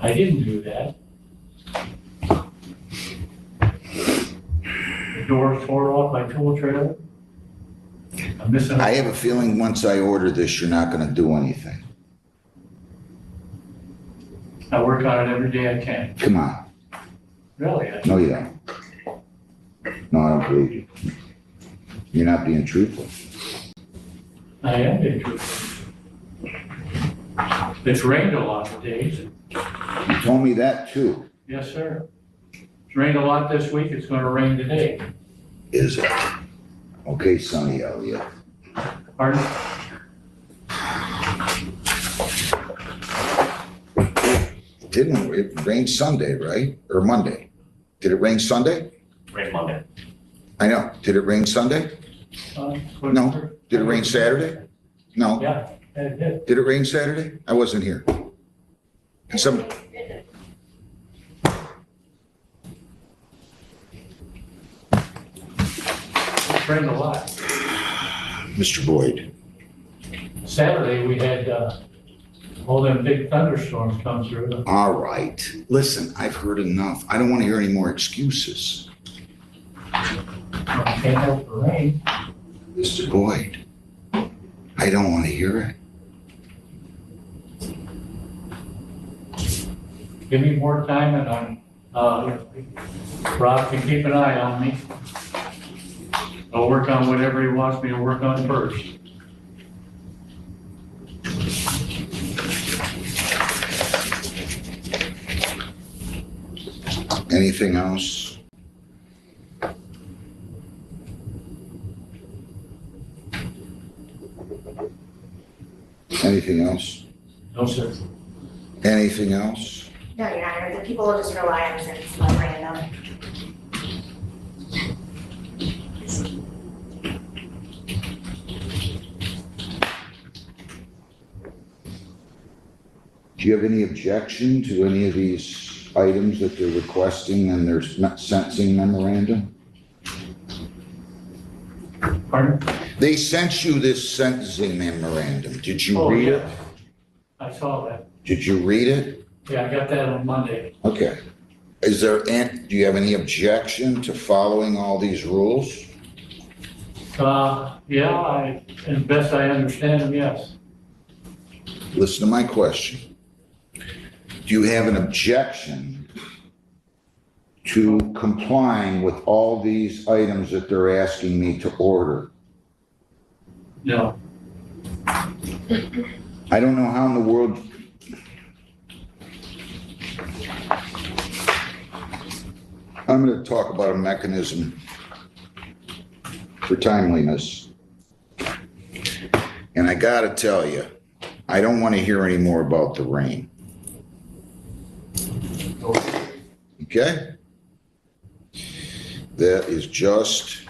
I didn't do that. The door was tore off my tool trailer. I'm missing. I have a feeling once I order this, you're not going to do anything. I work on it every day I can. Come on. Really? No, you don't. No, I don't believe you. You're not being truthful. I am being truthful. It's rained a lot of days. You told me that too. Yes, sir. It's rained a lot this week. It's going to rain today. Is it? Okay, Sonny Elliott. Pardon? It rained Sunday, right? Or Monday? Did it rain Sunday? Rain Monday. I know. Did it rain Sunday? No. Did it rain Saturday? No. Yeah, it did. Did it rain Saturday? I wasn't here. Some. friend of life. Mr. Boyd. Saturday, we had, all them big thunderstorms come through. All right. Listen, I've heard enough. I don't want to hear any more excuses. I can't help the rain. Mr. Boyd, I don't want to hear it. Give me more time and Rob can keep an eye on me. I'll work on whatever he wants me to work on first. Anything else? Anything else? No, sir. Anything else? No, Your Honor, the people will just rely on this memorandum. Do you have any objection to any of these items that they're requesting in their sentencing memorandum? Pardon? They sent you this sentencing memorandum. Did you Oh, read yeah. it? I saw that. Did you read it? Yeah, I got that on Monday. Okay. Do you have any objection to following all these rules? Yeah, as best I understand them, yes. Listen to my question. Do you have an objection to complying with all these items that they're asking me to order? No. I don't know how in the world. I'm going to talk about a mechanism for timeliness. And I got to tell you, I don't want to hear any more about the rain. Okay? That is just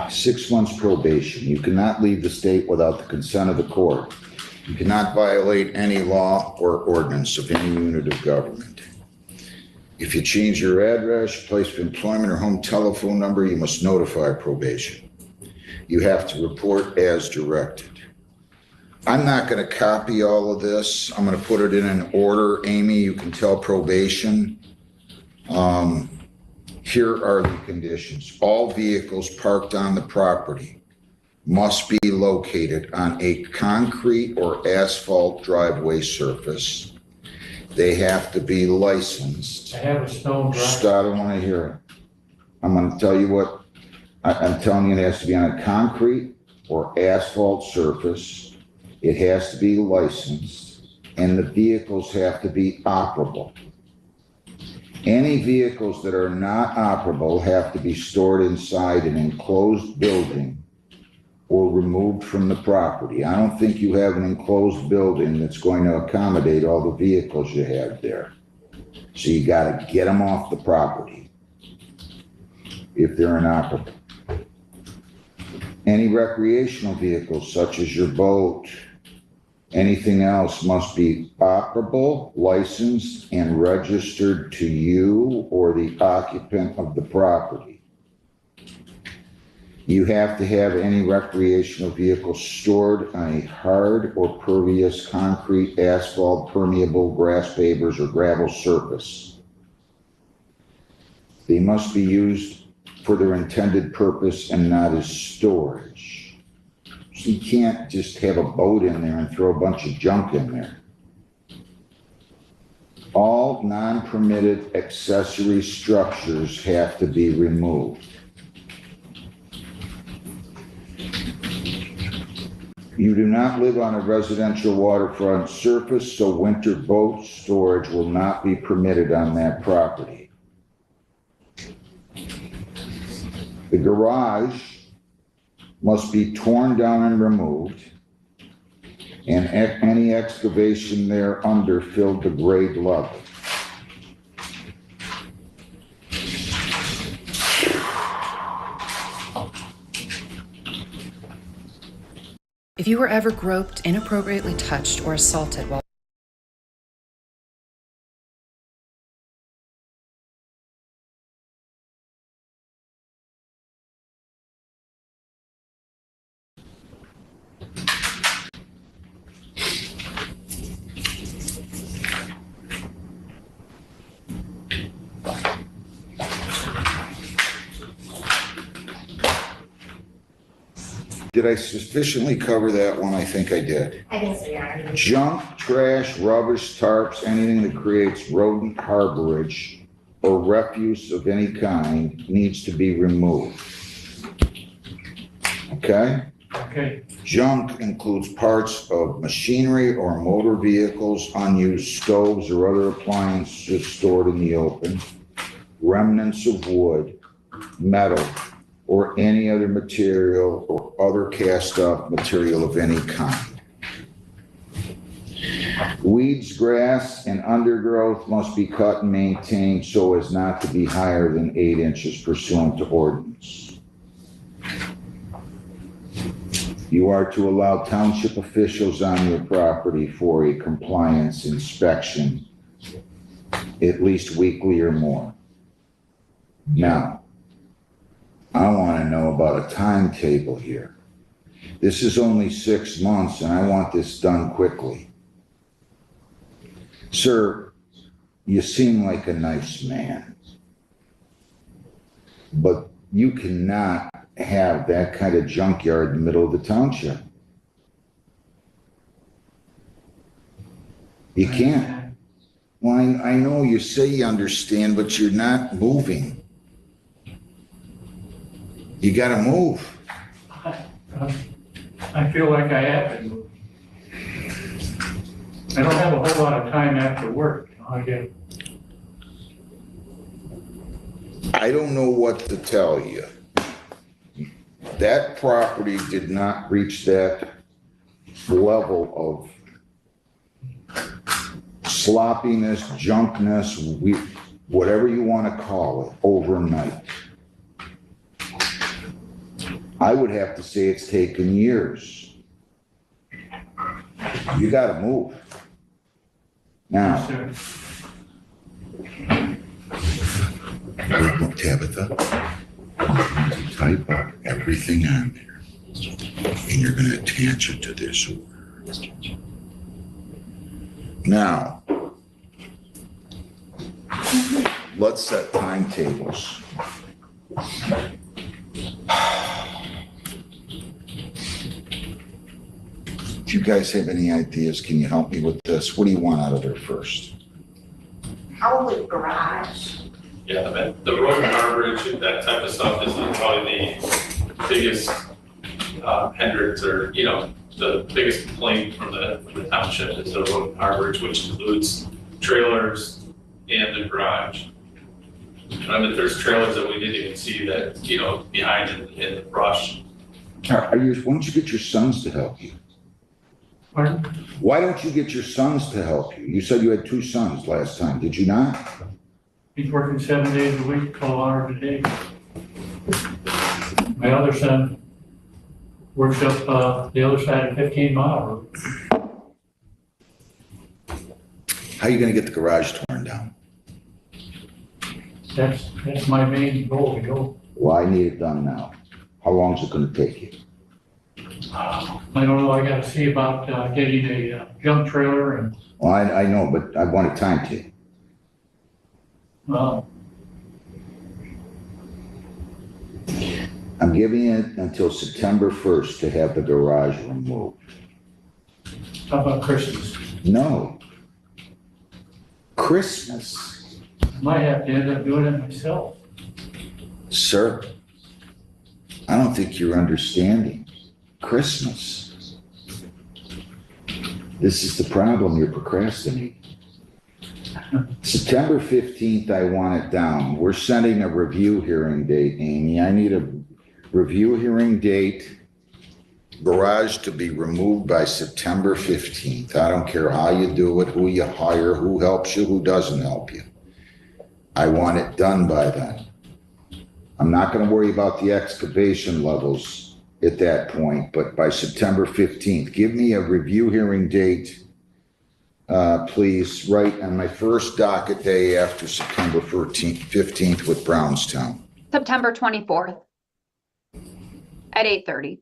six months probation. You cannot leave the state without the consent of the court. You cannot violate any law or ordinance of any unit of government. If you change your address, place of employment, or home telephone number, you must notify probation. You have to report as directed. I'm not going to copy all of this. I'm going to put it in an order. Amy, you can tell probation. Here are the conditions. All vehicles parked on the property must be located on a concrete or asphalt driveway surface. They have to be licensed. I have a stone driveway. Stop, I don't want to hear it. I'm going to tell you what, I'm telling you it has to be on a concrete or asphalt surface. It has to be licensed, and the vehicles have to be operable. Any vehicles that are not operable have to be stored inside an enclosed building or removed from the property. I don't think you have an enclosed building that's going to accommodate all the vehicles you have there. So you got to get them off the property if they're inoperable. Any recreational vehicles such as your boat, anything else must be operable, licensed, and registered to you or the occupant of the property. You have to have any recreational vehicle stored on a hard or pervious concrete, asphalt, permeable, grass pavers, or gravel surface. They must be used for their intended purpose and not as storage. So you can't just have a boat in there and throw a bunch of junk in there. All non-permitted accessory structures have to be removed. You do not live on a residential waterfront surface, so winter boat storage will not be permitted on that property. The garage must be torn down and removed, and any excavation thereunder filled to grade level. If you were ever groped, inappropriately touched, or assaulted while Did I sufficiently cover that one? I think I did. I think so, Your Honor. Junk, trash, rubbish, tarps, anything that creates rodent harborage or refuse of any kind needs to be removed. Okay? Okay, Junk includes parts of machinery or motor vehicles, unused stoves or other appliances stored in the open, remnants of wood, metal, or any other material or other cast-off material of any kind. Weeds, grass, and undergrowth must be cut and maintained so as not to be higher than 8 inches pursuant to ordinance. You are to allow township officials on your property for a compliance inspection, at least weekly or more. Now, I want to know about a timetable here. This is only 6 months and I want this done quickly. Sir, you seem like a nice man, but you cannot have that kind of junkyard in the middle of the township. You can't. Well, I know you say you understand, but you're not moving. You gotta move. I feel like I have to move. I don't have a whole lot of time after work, I don't know what to tell you. That property did not reach that level of sloppiness, junkness, whatever you want to call it, overnight. I would have to say it's taken years. You got to move. Now, Tabitha, you type up everything on there, and you're going to attach it to this order. Now, let's set timetables. If you guys have any ideas, can you help me with this? What do you want out of there first? Probably garage. Yeah, the road and harborage, that type of stuff is probably the biggest hindrance, or, you know, the biggest complaint from the township is the road and harborage, which includes trailers and the garage. I mean, there's trailers that we didn't even see that, you know, behind in the brush. Why don't you get your sons to help you? Pardon? Why don't you get your sons to help you? You said you had 2 sons last time, did you not? He's working 7 days a week, 12 hours a day. My other son works up the other side of 15 Mile Road. How are you going to get the garage torn down? That's my main goal to go. Well, I need it done now. How long is it going to take you? I don't know, I gotta see about getting a junk trailer and, Well, I know, but I want a timetable. I'm giving it until September 1st to have the garage removed. how about Christmas? No. Christmas. Might have to end up doing it myself. Sir, I don't think you're understanding. Christmas. This is the problem, you're procrastinating. September 15th, I want it down. We're setting a review hearing date, Amy. I need a review hearing date, garage to be removed by September 15th. I don't care how you do it, who you hire, who helps you, who doesn't help you. I want it done by then. I'm not going to worry about the excavation levels at that point, but by September 15th, give me a review hearing date, please, right on my first docket day after September 15th with Brownstown. September 24th at 8:30.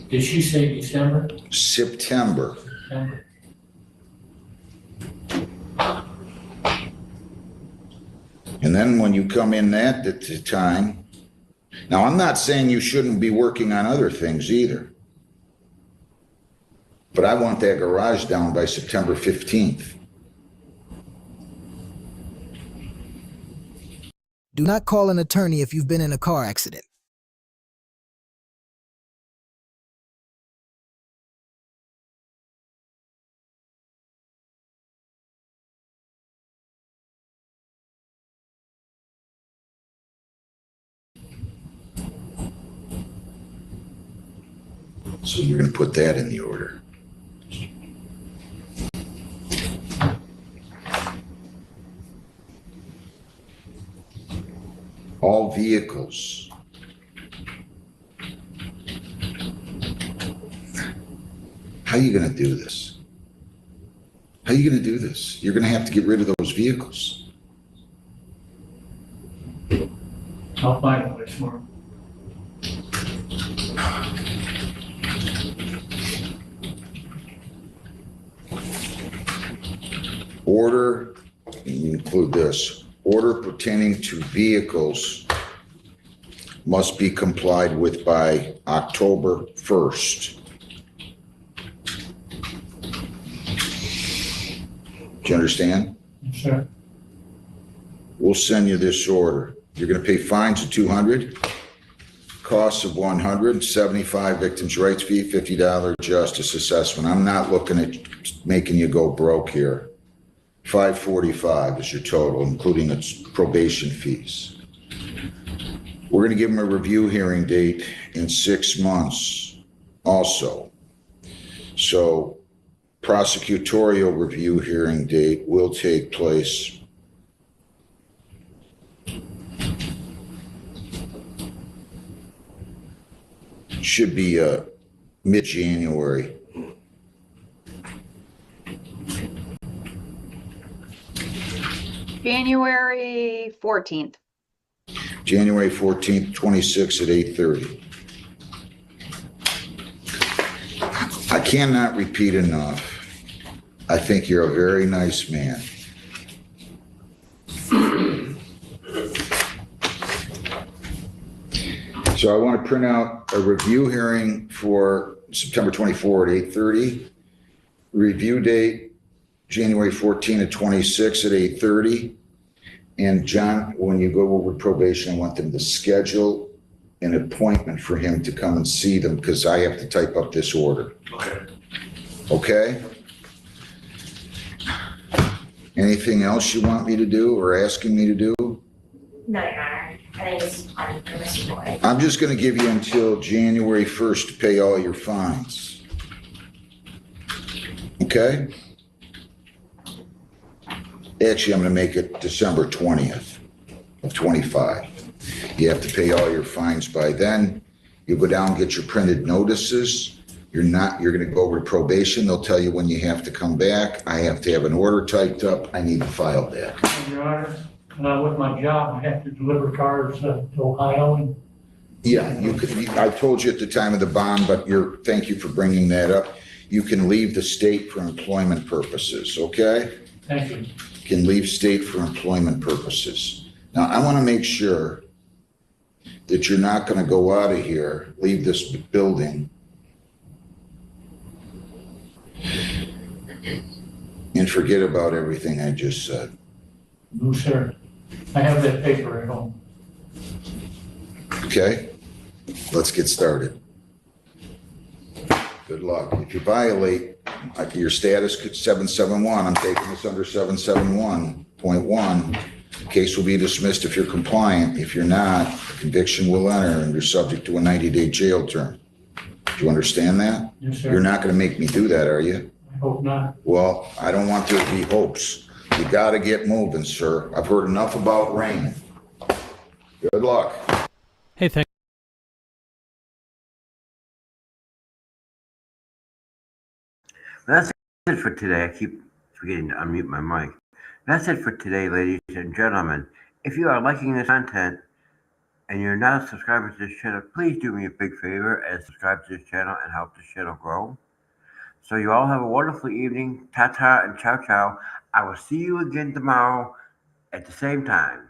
Did she say December? September. December. And then when you come in that at the time, now I'm not saying you shouldn't be working on other things either. But I want that garage down by September 15th. Do not call an attorney if you've been in a car accident. So you're going to put that in the order. All vehicles. How are you going to do this? How are you going to do this? You're going to have to get rid of those vehicles. I'll find a way for them. Order, you include this, order pertaining to vehicles must be complied with by October 1st. Do you understand? Yes, sir. We'll send you this order. You're going to pay fines of $200, costs of $100, 75 victims' rights fee, $50 justice assessment. I'm not looking at making you go broke here. $545 is your total, including its probation fees. We're going to give them a review hearing date in 6 months also. So prosecutorial review hearing date will take place should be mid-January. January 14th. January 14th, 26 at 8:30. I cannot repeat enough. I think you're a very nice man. So I want to print out a review hearing for September 24 at 8:30. Review date, January 14 at 26 at 8:30. And John, when you go over probation, I want them to schedule an appointment for him to come and see them because I have to type up this order. Okay. Okay? Anything else you want me to do or asking me to do? No, Your Honor. I think it's unpermissible. I'm just going to give you until January 1st to pay all your fines. Okay? Actually, I'm going to make it December 20th of 25. You have to pay all your fines by then. You go down, get your printed notices. You're going to go over to probation. They'll tell you when you have to come back. I have to have an order typed up. I need to file that. Your Honor, with my job, I have to deliver cars to Ohio. And Yeah, you could, I told you at the time of the bond, but thank you for bringing that up. You can leave the state for employment purposes, okay? thank you. Can leave state for employment purposes. Now, I want to make sure that you're not going to go out of here, leave this building, and forget about everything I just said. No, sir. I have that paper at home. Okay? Let's get started. Good luck. If you violate your status 771, I'm taking this under 771.1. Case will be dismissed if you're compliant. If you're not, conviction will enter and you're subject to a 90-day jail term. Do you understand that? Yes, sir. You're not going to make me do that, are you? I hope not. Well, I don't want there to be hopes. You got to get moving, sir. I've heard enough about rain. Good luck. Hey, thanks. That's it for today. I keep forgetting to unmute my mic. That's it for today, ladies and gentlemen. If you are liking this content and you're not a subscriber to this channel, please do me a big favor and subscribe to this channel and help this channel grow. So you all have a wonderful evening. Ta-ta and ciao-ciao. I will see you again tomorrow at the same time.